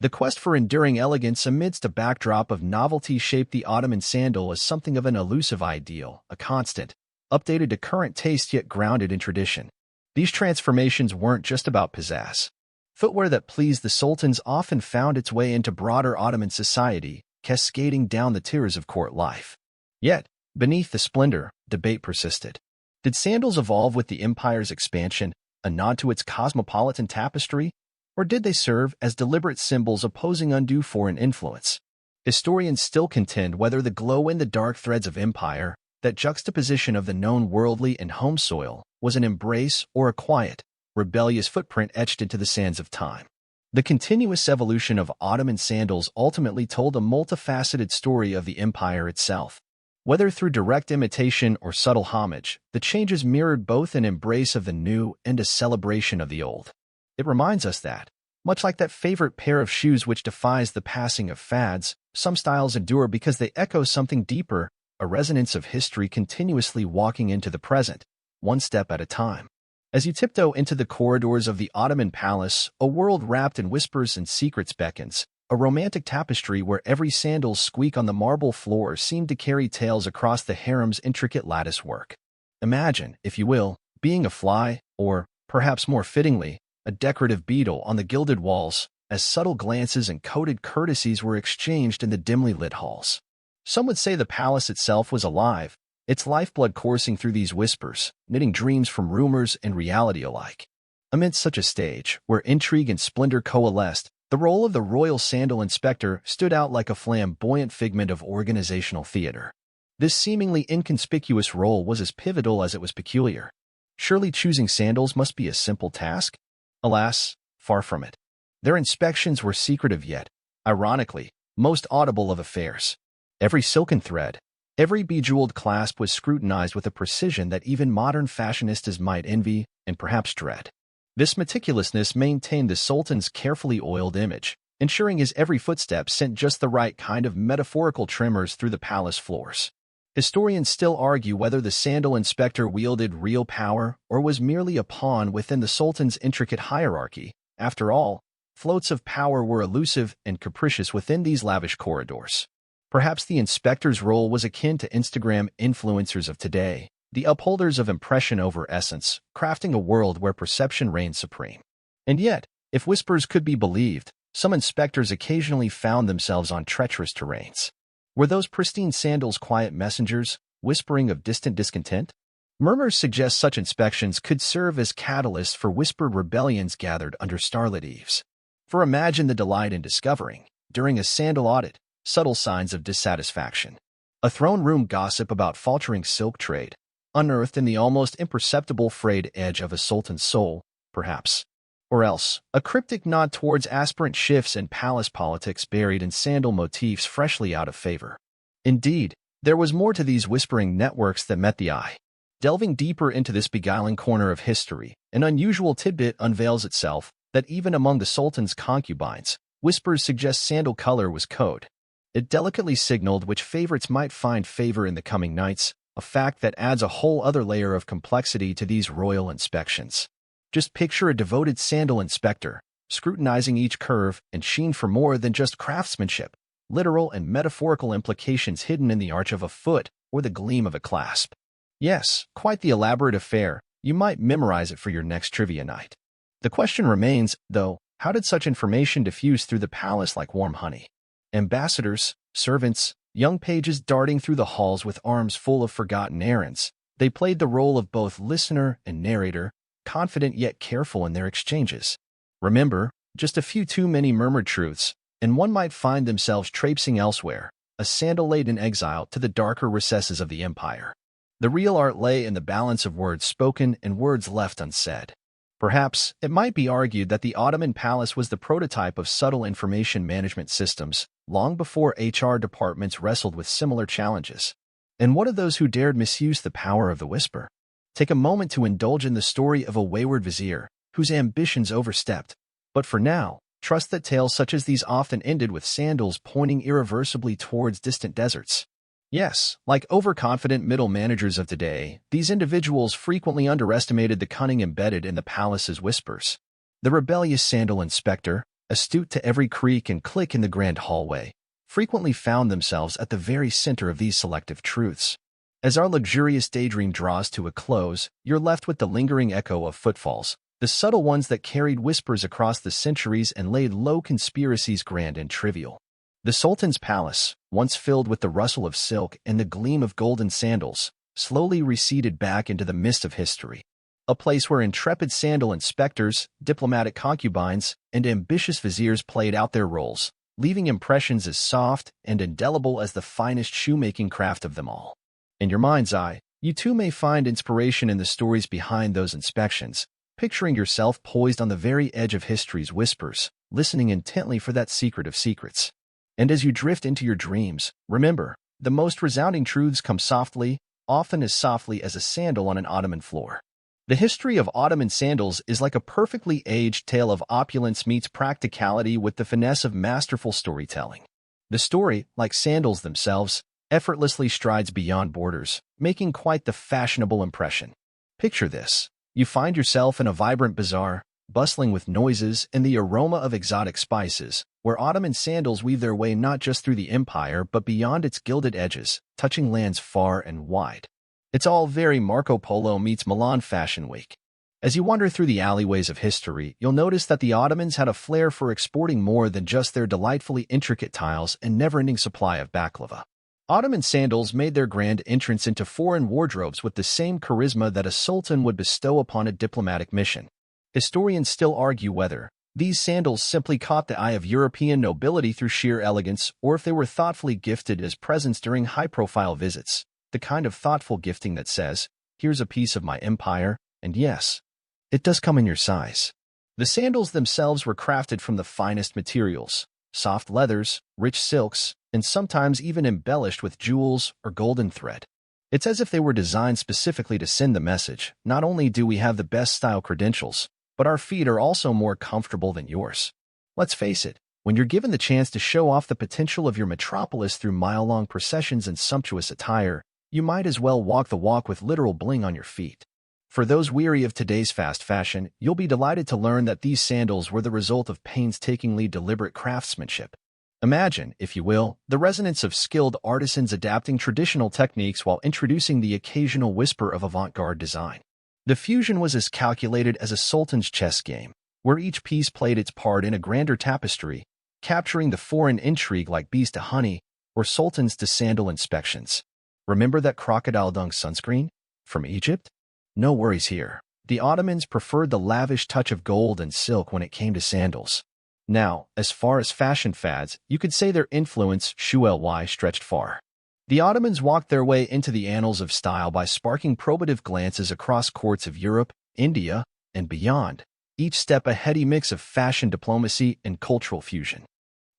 The quest for enduring elegance amidst a backdrop of novelty shaped the Ottoman sandal as something of an elusive ideal, a constant, updated to current taste yet grounded in tradition. These transformations weren't just about pizzazz. Footwear that pleased the sultans often found its way into broader Ottoman society, cascading down the tiers of court life. Yet, beneath the splendor, debate persisted. Did sandals evolve with the empire's expansion, a nod to its cosmopolitan tapestry, or did they serve as deliberate symbols opposing undue foreign influence? Historians still contend whether the glow-in-the-dark threads of empire, that juxtaposition of the known worldly and home soil, was an embrace or a quiet, rebellious footprint etched into the sands of time. The continuous evolution of Ottoman sandals ultimately told a multifaceted story of the empire itself. Whether through direct imitation or subtle homage, the changes mirrored both an embrace of the new and a celebration of the old. It reminds us that, much like that favorite pair of shoes which defies the passing of fads, some styles endure because they echo something deeper, a resonance of history continuously walking into the present, one step at a time. As you tiptoe into the corridors of the Ottoman palace, a world wrapped in whispers and secrets beckons, a romantic tapestry where every sandal's squeak on the marble floor seemed to carry tales across the harem's intricate lattice work. Imagine, if you will, being a fly, or, perhaps more fittingly, a decorative beetle on the gilded walls, as subtle glances and coded courtesies were exchanged in the dimly lit halls. Some would say the palace itself was alive, its lifeblood coursing through these whispers, knitting dreams from rumors and reality alike. Amidst such a stage, where intrigue and splendor coalesced, the role of the royal sandal inspector stood out like a flamboyant figment of organizational theater. This seemingly inconspicuous role was as pivotal as it was peculiar. Surely choosing sandals must be a simple task? Alas, far from it. Their inspections were secretive yet, ironically, most audible of affairs. Every silken thread, every bejeweled clasp was scrutinized with a precision that even modern fashionistas might envy and perhaps dread. This meticulousness maintained the sultan's carefully oiled image, ensuring his every footstep sent just the right kind of metaphorical tremors through the palace floors. Historians still argue whether the sandal inspector wielded real power or was merely a pawn within the sultan's intricate hierarchy. After all, floats of power were elusive and capricious within these lavish corridors. Perhaps the inspector's role was akin to Instagram influencers of today, the upholders of impression over essence, crafting a world where perception reigned supreme. And yet, if whispers could be believed, some inspectors occasionally found themselves on treacherous terrains. Were those pristine sandals quiet messengers, whispering of distant discontent? Murmurs suggest such inspections could serve as catalysts for whispered rebellions gathered under starlit eaves. For imagine the delight in discovering, during a sandal audit, subtle signs of dissatisfaction. A throne room gossip about faltering silk trade, unearthed in the almost imperceptible frayed edge of a sultan's soul, perhaps. Or else, a cryptic nod towards aspirant shifts in palace politics buried in sandal motifs freshly out of favor. Indeed, there was more to these whispering networks that met the eye. Delving deeper into this beguiling corner of history, an unusual tidbit unveils itself that even among the sultan's concubines, whispers suggest sandal color was code. It delicately signaled which favorites might find favor in the coming nights, a fact that adds a whole other layer of complexity to these royal inspections. Just picture a devoted sandal inspector, scrutinizing each curve and sheen for more than just craftsmanship, literal and metaphorical implications hidden in the arch of a foot or the gleam of a clasp. Yes, quite the elaborate affair. You might memorize it for your next trivia night. The question remains, though, how did such information diffuse through the palace like warm honey? Ambassadors, servants, young pages darting through the halls with arms full of forgotten errands, they played the role of both listener and narrator, confident yet careful in their exchanges. Remember, just a few too many murmured truths, and one might find themselves traipsing elsewhere, a sandal laid in exile to the darker recesses of the empire. The real art lay in the balance of words spoken and words left unsaid. Perhaps, it might be argued that the Ottoman palace was the prototype of subtle information management systems, long before HR departments wrestled with similar challenges. And what of those who dared misuse the power of the whisper? Take a moment to indulge in the story of a wayward vizier whose ambitions overstepped. But for now, trust that tales such as these often ended with sandals pointing irreversibly towards distant deserts. Yes, like overconfident middle managers of today, these individuals frequently underestimated the cunning embedded in the palace's whispers. The rebellious sandal inspector, astute to every creak and click in the grand hallway, frequently found themselves at the very center of these selective truths. As our luxurious daydream draws to a close, you're left with the lingering echo of footfalls, the subtle ones that carried whispers across the centuries and laid low conspiracies grand and trivial. The Sultan's palace, once filled with the rustle of silk and the gleam of golden sandals, slowly receded back into the mist of history. A place where intrepid sandal inspectors, diplomatic concubines, and ambitious viziers played out their roles, leaving impressions as soft and indelible as the finest shoemaking craft of them all. In your mind's eye, you too may find inspiration in the stories behind those inspections, picturing yourself poised on the very edge of history's whispers, listening intently for that secret of secrets. And as you drift into your dreams, remember, the most resounding truths come softly, often as softly as a sandal on an Ottoman floor. The history of Ottoman sandals is like a perfectly aged tale of opulence meets practicality with the finesse of masterful storytelling. The story, like sandals themselves, effortlessly strides beyond borders, making quite the fashionable impression. Picture this. You find yourself in a vibrant bazaar, bustling with noises and the aroma of exotic spices, where Ottoman sandals weave their way not just through the empire but beyond its gilded edges, touching lands far and wide. It's all very Marco Polo meets Milan Fashion Week. As you wander through the alleyways of history, you'll notice that the Ottomans had a flair for exporting more than just their delightfully intricate tiles and never-ending supply of baklava. Ottoman sandals made their grand entrance into foreign wardrobes with the same charisma that a sultan would bestow upon a diplomatic mission. Historians still argue whether these sandals simply caught the eye of European nobility through sheer elegance or if they were thoughtfully gifted as presents during high-profile visits, the kind of thoughtful gifting that says, "Here's a piece of my empire, and yes, it does come in your size." The sandals themselves were crafted from the finest materials, soft leathers, rich silks, and sometimes even embellished with jewels or golden thread. It's as if they were designed specifically to send the message, not only do we have the best style credentials, but our feet are also more comfortable than yours. Let's face it, when you're given the chance to show off the potential of your metropolis through mile-long processions and sumptuous attire, you might as well walk the walk with literal bling on your feet. For those weary of today's fast fashion, you'll be delighted to learn that these sandals were the result of painstakingly deliberate craftsmanship. Imagine, if you will, the resonance of skilled artisans adapting traditional techniques while introducing the occasional whisper of avant-garde design. The fusion was as calculated as a sultan's chess game, where each piece played its part in a grander tapestry, capturing the foreign intrigue like bees to honey or sultans to sandal inspections. Remember that crocodile dung sunscreen? From Egypt? No worries here. The Ottomans preferred the lavish touch of gold and silk when it came to sandals. Now, as far as fashion fads, you could say their influence stretched far. The Ottomans walked their way into the annals of style by sparking probative glances across courts of Europe, India, and beyond, each step a heady mix of fashion diplomacy and cultural fusion.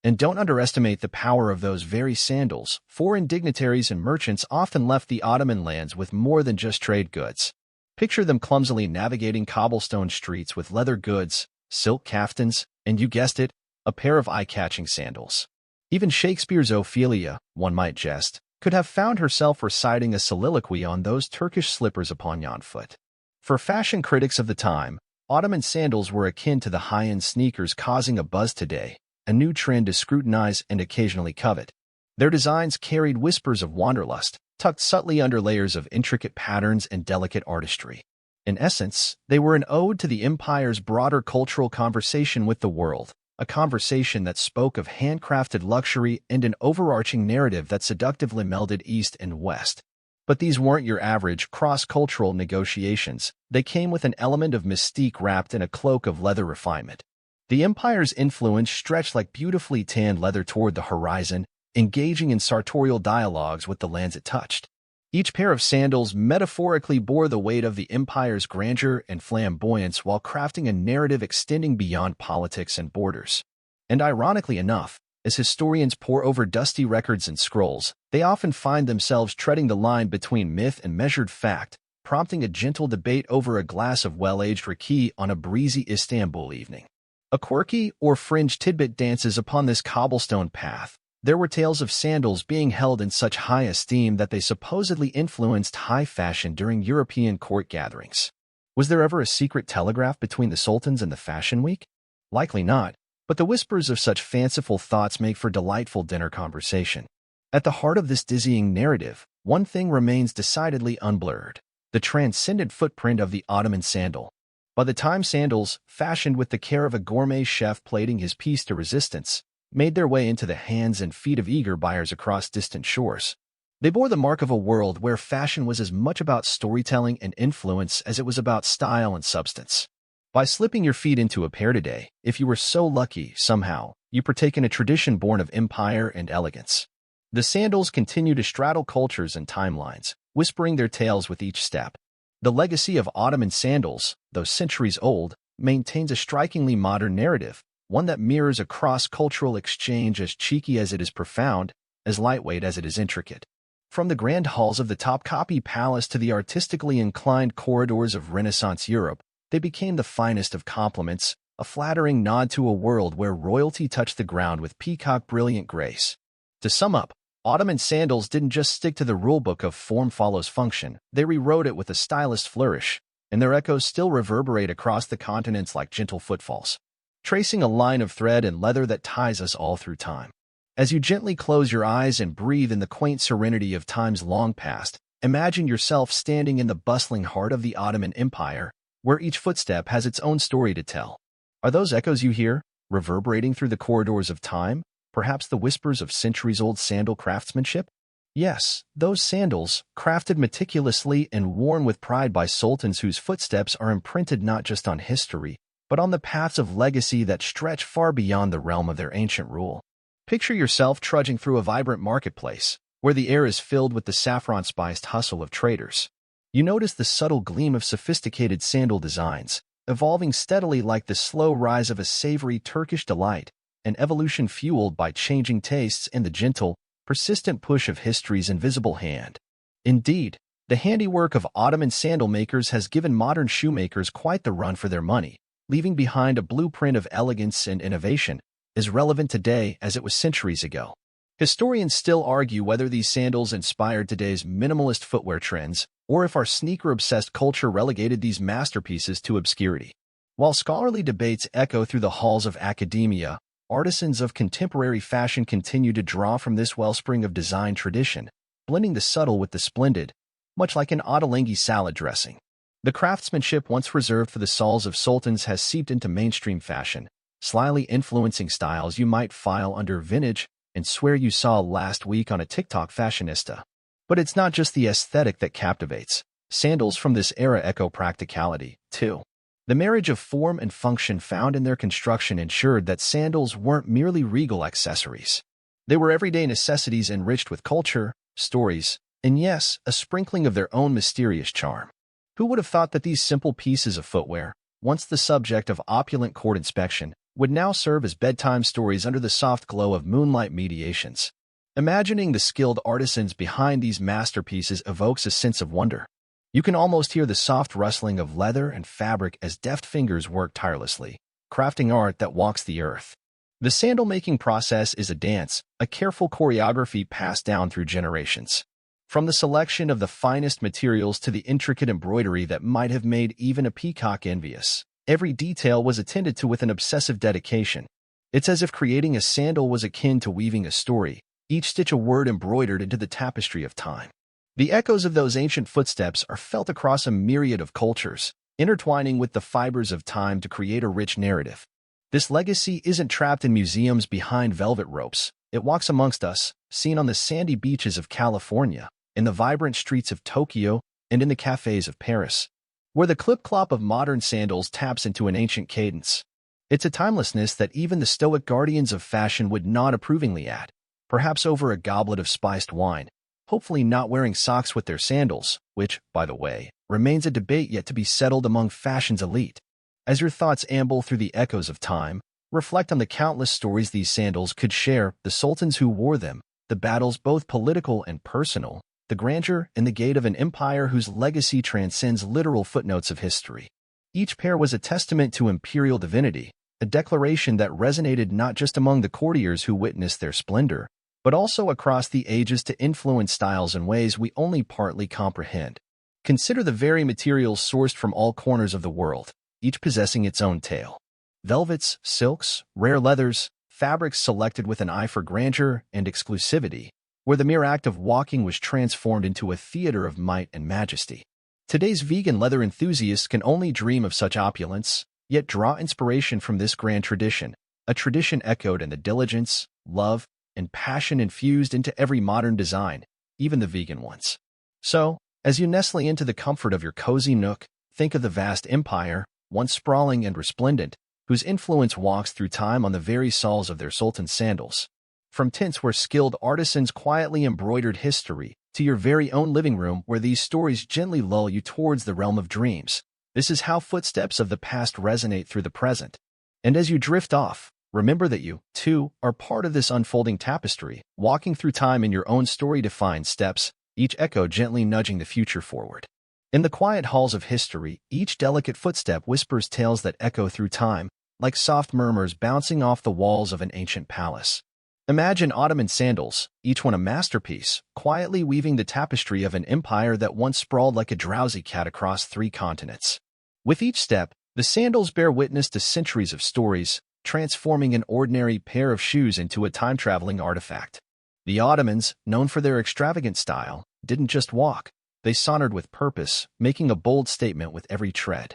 And don't underestimate the power of those very sandals. Foreign dignitaries and merchants often left the Ottoman lands with more than just trade goods. Picture them clumsily navigating cobblestone streets with leather goods, silk kaftans, and you guessed it, a pair of eye-catching sandals. Even Shakespeare's Ophelia, one might jest, could have found herself reciting a soliloquy on those Turkish slippers upon yon foot. For fashion critics of the time, Ottoman sandals were akin to the high-end sneakers causing a buzz today, a new trend to scrutinize and occasionally covet. Their designs carried whispers of wanderlust, tucked subtly under layers of intricate patterns and delicate artistry. In essence, they were an ode to the empire's broader cultural conversation with the world, a conversation that spoke of handcrafted luxury and an overarching narrative that seductively melded East and West. But these weren't your average cross-cultural negotiations. They came with an element of mystique wrapped in a cloak of leather refinement. The empire's influence stretched like beautifully tanned leather toward the horizon, engaging in sartorial dialogues with the lands it touched. Each pair of sandals metaphorically bore the weight of the empire's grandeur and flamboyance while crafting a narrative extending beyond politics and borders. And ironically enough, As historians pore over dusty records and scrolls, they often find themselves treading the line between myth and measured fact, prompting a gentle debate over a glass of well-aged raki on a breezy Istanbul evening. A quirky or fringe tidbit dances upon this cobblestone path. There were tales of sandals being held in such high esteem that they supposedly influenced high fashion during European court gatherings. Was there ever a secret telegraph between the sultans and the fashion week? Likely not, but the whispers of such fanciful thoughts make for delightful dinner conversation. At the heart of this dizzying narrative, one thing remains decidedly unblurred: the transcendent footprint of the Ottoman sandal. By the time sandals, fashioned with the care of a gourmet chef plating his piece de resistance, made their way into the hands and feet of eager buyers across distant shores, they bore the mark of a world where fashion was as much about storytelling and influence as it was about style and substance. By slipping your feet into a pair today, if you were so lucky, somehow, you partake in a tradition born of empire and elegance. The sandals continue to straddle cultures and timelines, whispering their tales with each step. The legacy of Ottoman sandals, though centuries old, maintains a strikingly modern narrative, one that mirrors a cross-cultural exchange as cheeky as it is profound, as lightweight as it is intricate. From the grand halls of the Topkapi Palace to the artistically inclined corridors of Renaissance Europe, they became the finest of compliments, a flattering nod to a world where royalty touched the ground with peacock-brilliant grace. To sum up, Ottoman sandals didn't just stick to the rulebook of form follows function, they rewrote it with a stylist flourish, and their echoes still reverberate across the continents like gentle footfalls, tracing a line of thread and leather that ties us all through time. As you gently close your eyes and breathe in the quaint serenity of times long past, imagine yourself standing in the bustling heart of the Ottoman Empire, where each footstep has its own story to tell. Are those echoes you hear, reverberating through the corridors of time, perhaps the whispers of centuries-old sandal craftsmanship? Yes, those sandals, crafted meticulously and worn with pride by sultans whose footsteps are imprinted not just on history, but on the paths of legacy that stretch far beyond the realm of their ancient rule. Picture yourself trudging through a vibrant marketplace, where the air is filled with the saffron-spiced hustle of traders. You notice the subtle gleam of sophisticated sandal designs, evolving steadily like the slow rise of a savory Turkish delight, an evolution fueled by changing tastes and the gentle, persistent push of history's invisible hand. Indeed, the handiwork of Ottoman sandal makers has given modern shoemakers quite the run for their money, leaving behind a blueprint of elegance and innovation, as relevant today as it was centuries ago. Historians still argue whether these sandals inspired today's minimalist footwear trends, or if our sneaker-obsessed culture relegated these masterpieces to obscurity. While scholarly debates echo through the halls of academia, artisans of contemporary fashion continue to draw from this wellspring of design tradition, blending the subtle with the splendid, much like an Ottolenghi salad dressing. The craftsmanship once reserved for the sauls of sultans has seeped into mainstream fashion, slyly influencing styles you might file under vintage and swear you saw last week on a TikTok fashionista. But it's not just the aesthetic that captivates. Sandals from this era echo practicality, too. The marriage of form and function found in their construction ensured that sandals weren't merely regal accessories. They were everyday necessities enriched with culture, stories, and yes, a sprinkling of their own mysterious charm. Who would have thought that these simple pieces of footwear, once the subject of opulent court inspection, would now serve as bedtime stories under the soft glow of moonlight mediations? Imagining the skilled artisans behind these masterpieces evokes a sense of wonder. You can almost hear the soft rustling of leather and fabric as deft fingers work tirelessly, crafting art that walks the earth. The sandal-making process is a dance, a careful choreography passed down through generations. From the selection of the finest materials to the intricate embroidery that might have made even a peacock envious, every detail was attended to with an obsessive dedication. It's as if creating a sandal was akin to weaving a story, each stitch a word embroidered into the tapestry of time. The echoes of those ancient footsteps are felt across a myriad of cultures, intertwining with the fibers of time to create a rich narrative. This legacy isn't trapped in museums behind velvet ropes. It walks amongst us, seen on the sandy beaches of California, in the vibrant streets of Tokyo, and in the cafes of Paris, where the clip-clop of modern sandals taps into an ancient cadence. It's a timelessness that even the stoic guardians of fashion would nod approvingly at, perhaps over a goblet of spiced wine, hopefully not wearing socks with their sandals, which, by the way, remains a debate yet to be settled among fashion's elite. As your thoughts amble through the echoes of time, Reflect on the countless stories these sandals could share, the sultans who wore them, the battles both political and personal, the grandeur and the gait of an empire whose legacy transcends literal footnotes of history. Each pair was a testament to imperial divinity, a declaration that resonated not just among the courtiers who witnessed their splendor, but also across the ages to influence styles in ways we only partly comprehend. Consider the very materials sourced from all corners of the world, each possessing its own tale. Velvets, silks, rare leathers, fabrics selected with an eye for grandeur and exclusivity, where the mere act of walking was transformed into a theater of might and majesty. Today's vegan leather enthusiasts can only dream of such opulence, yet draw inspiration from this grand tradition, a tradition echoed in the diligence, love, and passion infused into every modern design, even the vegan ones. So, as you nestle into the comfort of your cozy nook, think of the vast empire, once sprawling and resplendent, whose influence walks through time on the very soles of their sultan sandals. From tints where skilled artisans quietly embroidered history, to your very own living room where these stories gently lull you towards the realm of dreams, this is how footsteps of the past resonate through the present. And as you drift off, remember that you, too, are part of this unfolding tapestry, walking through time in your own story-defined steps, each echo gently nudging the future forward. In the quiet halls of history, each delicate footstep whispers tales that echo through time, like soft murmurs bouncing off the walls of an ancient palace. Imagine Ottoman sandals, each one a masterpiece, quietly weaving the tapestry of an empire that once sprawled like a drowsy cat across 3 continents. With each step, the sandals bear witness to centuries of stories, transforming an ordinary pair of shoes into a time-traveling artifact. The Ottomans, known for their extravagant style, didn't just walk. They sauntered with purpose, making a bold statement with every tread.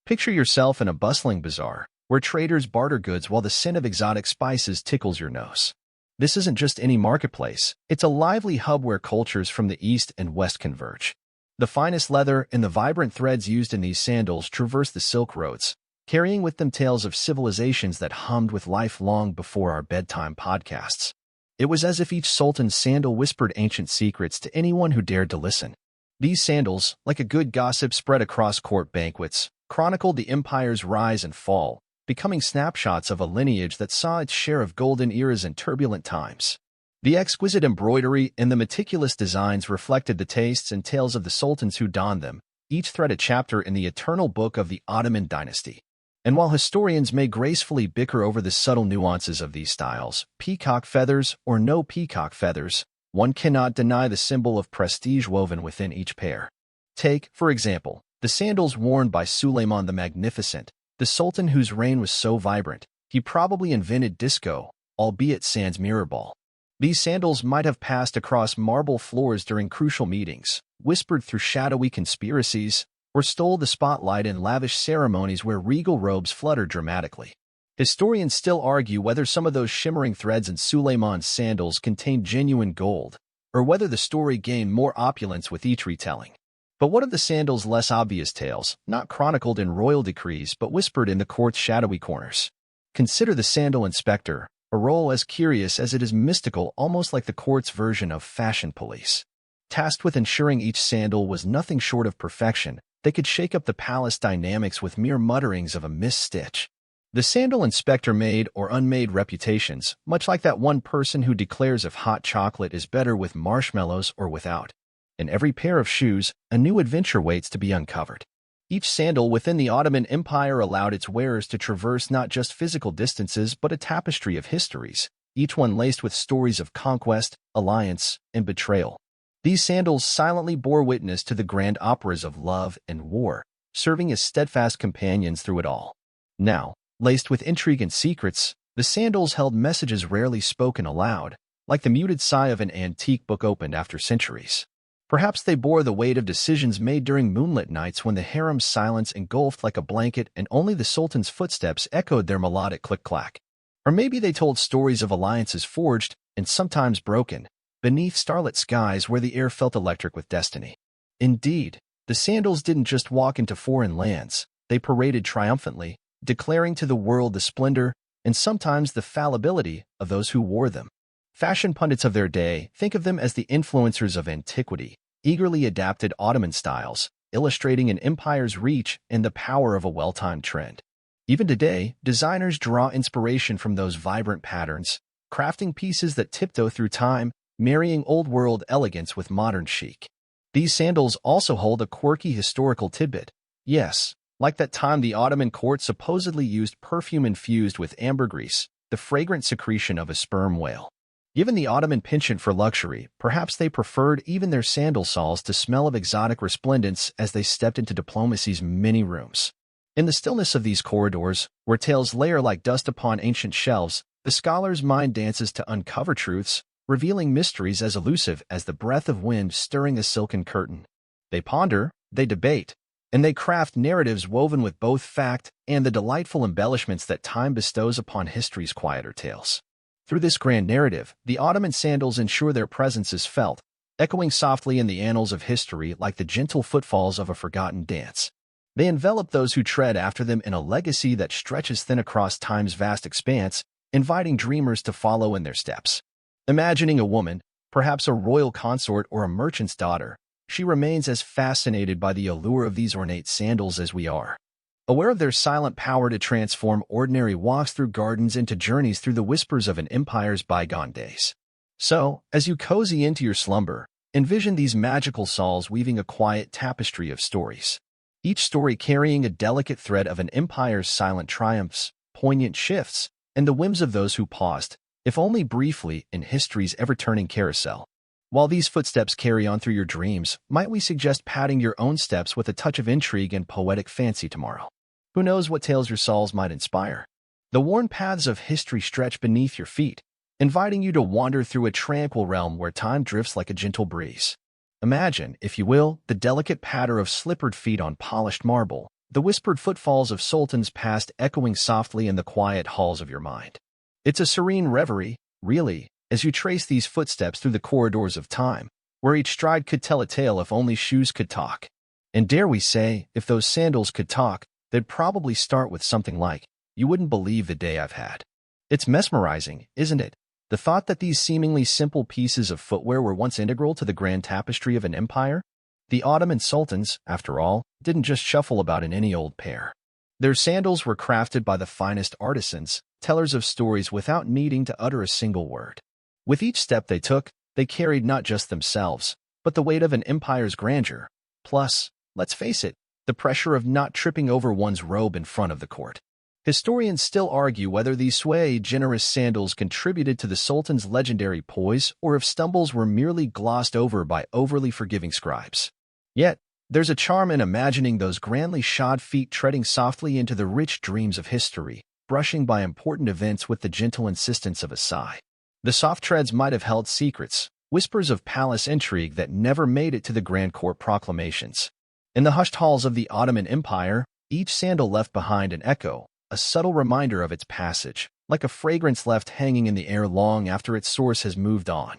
Picture yourself in a bustling bazaar, where traders barter goods while the scent of exotic spices tickles your nose. This isn't just any marketplace, it's a lively hub where cultures from the East and West converge. The finest leather and the vibrant threads used in these sandals traverse the Silk Roads, carrying with them tales of civilizations that hummed with life long before our bedtime podcasts. It was as if each sultan's sandal whispered ancient secrets to anyone who dared to listen. These sandals, like a good gossip spread across court banquets, chronicled the empire's rise and fall, becoming snapshots of a lineage that saw its share of golden eras and turbulent times. The exquisite embroidery and the meticulous designs reflected the tastes and tales of the sultans who donned them, each thread a chapter in the eternal book of the Ottoman dynasty. And while historians may gracefully bicker over the subtle nuances of these styles, peacock feathers or no peacock feathers, one cannot deny the symbol of prestige woven within each pair. Take, for example, the sandals worn by Suleiman the Magnificent, the sultan whose reign was so vibrant, he probably invented disco, albeit sans mirror ball. These sandals might have passed across marble floors during crucial meetings, whispered through shadowy conspiracies, or stole the spotlight in lavish ceremonies where regal robes fluttered dramatically. Historians still argue whether some of those shimmering threads in Suleiman's sandals contained genuine gold, or whether the story gained more opulence with each retelling. But what of the sandals' less obvious tales, not chronicled in royal decrees but whispered in the court's shadowy corners? Consider the sandal inspector, a role as curious as it is mystical, almost like the court's version of fashion police. Tasked with ensuring each sandal was nothing short of perfection, they could shake up the palace dynamics with mere mutterings of a missed stitch. The sandal inspector made or unmade reputations, much like that one person who declares if hot chocolate is better with marshmallows or without. In every pair of shoes, a new adventure waits to be uncovered. Each sandal within the Ottoman Empire allowed its wearers to traverse not just physical distances but a tapestry of histories, each one laced with stories of conquest, alliance, and betrayal. These sandals silently bore witness to the grand operas of love and war, serving as steadfast companions through it all. Now, laced with intrigue and secrets, the sandals held messages rarely spoken aloud, like the muted sigh of an antique book opened after centuries. Perhaps they bore the weight of decisions made during moonlit nights when the harem's silence engulfed like a blanket and only the sultan's footsteps echoed their melodic click-clack. Or maybe they told stories of alliances forged, and sometimes broken, beneath starlit skies where the air felt electric with destiny. Indeed, the sandals didn't just walk into foreign lands, they paraded triumphantly, declaring to the world the splendor and sometimes the fallibility of those who wore them. Fashion pundits of their day think of them as the influencers of antiquity, eagerly adapted Ottoman styles, illustrating an empire's reach and the power of a well-timed trend. Even today, designers draw inspiration from those vibrant patterns, crafting pieces that tiptoe through time, marrying old-world elegance with modern chic. These sandals also hold a quirky historical tidbit. Yes, like that time the Ottoman court supposedly used perfume infused with ambergris, the fragrant secretion of a sperm whale. Given the Ottoman penchant for luxury, perhaps they preferred even their sandal soles to smell of exotic resplendence as they stepped into diplomacy's many rooms. In the stillness of these corridors, where tales layer like dust upon ancient shelves, the scholar's mind dances to uncover truths, revealing mysteries as elusive as the breath of wind stirring a silken curtain. They ponder, they debate, and they craft narratives woven with both fact and the delightful embellishments that time bestows upon history's quieter tales. Through this grand narrative, the Ottoman sandals ensure their presence is felt, echoing softly in the annals of history like the gentle footfalls of a forgotten dance. They envelop those who tread after them in a legacy that stretches thin across time's vast expanse, inviting dreamers to follow in their steps. Imagining a woman, perhaps a royal consort or a merchant's daughter, she remains as fascinated by the allure of these ornate sandals as we are. Aware of their silent power to transform ordinary walks through gardens into journeys through the whispers of an empire's bygone days. So, as you cozy into your slumber, envision these magical soles weaving a quiet tapestry of stories. Each story carrying a delicate thread of an empire's silent triumphs, poignant shifts, and the whims of those who paused, if only briefly, in history's ever-turning carousel. While these footsteps carry on through your dreams, might we suggest padding your own steps with a touch of intrigue and poetic fancy tomorrow? Who knows what tales your soles might inspire? The worn paths of history stretch beneath your feet, inviting you to wander through a tranquil realm where time drifts like a gentle breeze. Imagine, if you will, the delicate patter of slippered feet on polished marble, the whispered footfalls of sultans past echoing softly in the quiet halls of your mind. It's a serene reverie, really, as you trace these footsteps through the corridors of time, where each stride could tell a tale if only shoes could talk. And dare we say, if those sandals could talk, they'd probably start with something like, "You wouldn't believe the day I've had." It's mesmerizing, isn't it? The thought that these seemingly simple pieces of footwear were once integral to the grand tapestry of an empire? The Ottoman Sultans, after all, didn't just shuffle about in any old pair. Their sandals were crafted by the finest artisans, tellers of stories without needing to utter a single word. With each step they took, they carried not just themselves, but the weight of an empire's grandeur. Plus, let's face it, the pressure of not tripping over one's robe in front of the court. Historians still argue whether these generous sandals contributed to the Sultan's legendary poise or if stumbles were merely glossed over by overly forgiving scribes. Yet, there's a charm in imagining those grandly shod feet treading softly into the rich dreams of history, brushing by important events with the gentle insistence of a sigh. The soft treads might have held secrets, whispers of palace intrigue that never made it to the grand court proclamations. In the hushed halls of the Ottoman Empire, each sandal left behind an echo, a subtle reminder of its passage, like a fragrance left hanging in the air long after its source has moved on.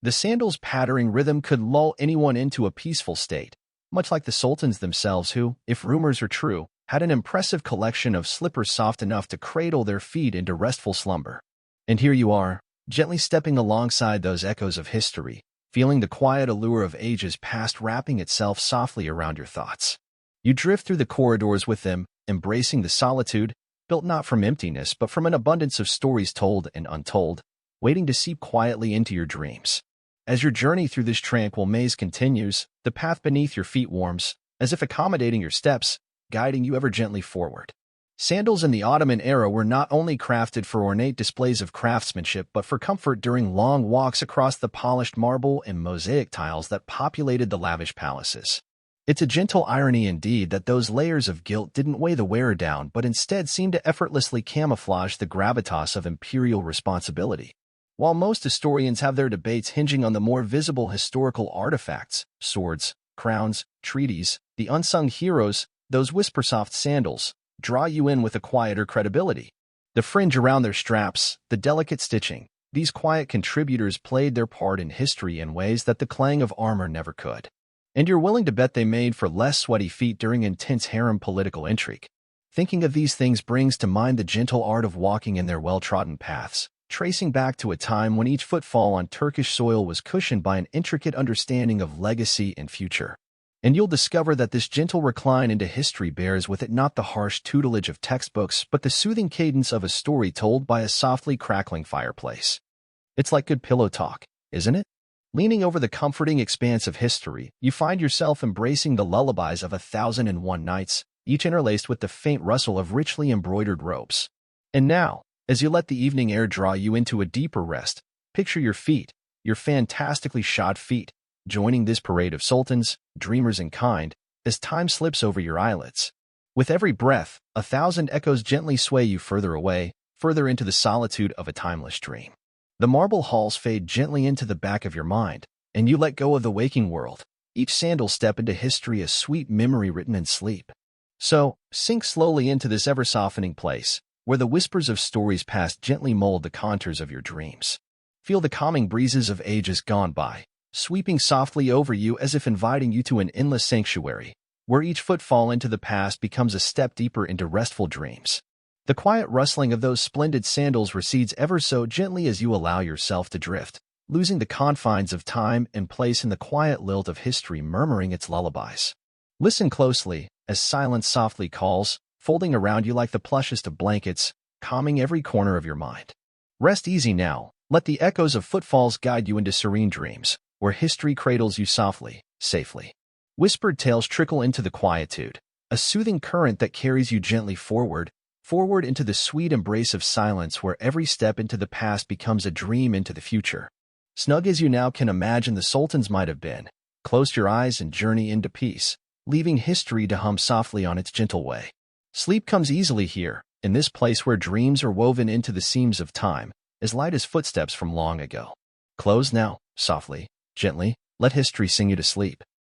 The sandal's pattering rhythm could lull anyone into a peaceful state, much like the sultans themselves who, if rumors are true, had an impressive collection of slippers soft enough to cradle their feet into restful slumber. And here you are, gently stepping alongside those echoes of history, feeling the quiet allure of ages past wrapping itself softly around your thoughts. You drift through the corridors with them, embracing the solitude, built not from emptiness but from an abundance of stories told and untold, waiting to seep quietly into your dreams. As your journey through this tranquil maze continues, the path beneath your feet warms, as if accommodating your steps, guiding you ever gently forward. Sandals in the Ottoman era were not only crafted for ornate displays of craftsmanship but for comfort during long walks across the polished marble and mosaic tiles that populated the lavish palaces. It's a gentle irony indeed that those layers of gilt didn't weigh the wearer down but instead seemed to effortlessly camouflage the gravitas of imperial responsibility. While most historians have their debates hinging on the more visible historical artifacts, swords, crowns, treaties, the unsung heroes, those whisper-soft sandals, draw you in with a quieter credibility. The fringe around their straps, the delicate stitching, these quiet contributors played their part in history in ways that the clang of armor never could. And you're willing to bet they made for less sweaty feet during intense harem political intrigue. Thinking of these things brings to mind the gentle art of walking in their well-trodden paths, tracing back to a time when each footfall on Turkish soil was cushioned by an intricate understanding of legacy and future. And you'll discover that this gentle recline into history bears with it not the harsh tutelage of textbooks, but the soothing cadence of a story told by a softly crackling fireplace. It's like good pillow talk, isn't it? Leaning over the comforting expanse of history, you find yourself embracing the lullabies of 1001 Nights, each interlaced with the faint rustle of richly embroidered ropes. And now, as you let the evening air draw you into a deeper rest, picture your feet, your fantastically shod feet, joining this parade of sultans, dreamers and kind, as time slips over your eyelids. With every breath, 1,000 echoes gently sway you further away, further into the solitude of a timeless dream. The marble halls fade gently into the back of your mind, and you let go of the waking world, each sandal step into history a sweet memory written in sleep. So, sink slowly into this ever-softening place, where the whispers of stories past gently mold the contours of your dreams. Feel the calming breezes of ages gone by, sweeping softly over you as if inviting you to an endless sanctuary, where each footfall into the past becomes a step deeper into restful dreams. The quiet rustling of those splendid sandals recedes ever so gently as you allow yourself to drift, losing the confines of time and place in the quiet lilt of history murmuring its lullabies. Listen closely, as silence softly calls, folding around you like the plushest of blankets, calming every corner of your mind. Rest easy now, let the echoes of footfalls guide you into serene dreams, where history cradles you softly, safely. Whispered tales trickle into the quietude, a soothing current that carries you gently forward into the sweet embrace of silence where every step into the past becomes a dream into the future. Snug as you now can imagine the sultans might have been, close your eyes and journey into peace, leaving history to hum softly on its gentle way. Sleep comes easily here, in this place where dreams are woven into the seams of time, as light as footsteps from long ago. Close now, softly, gently, let history sing you to sleep.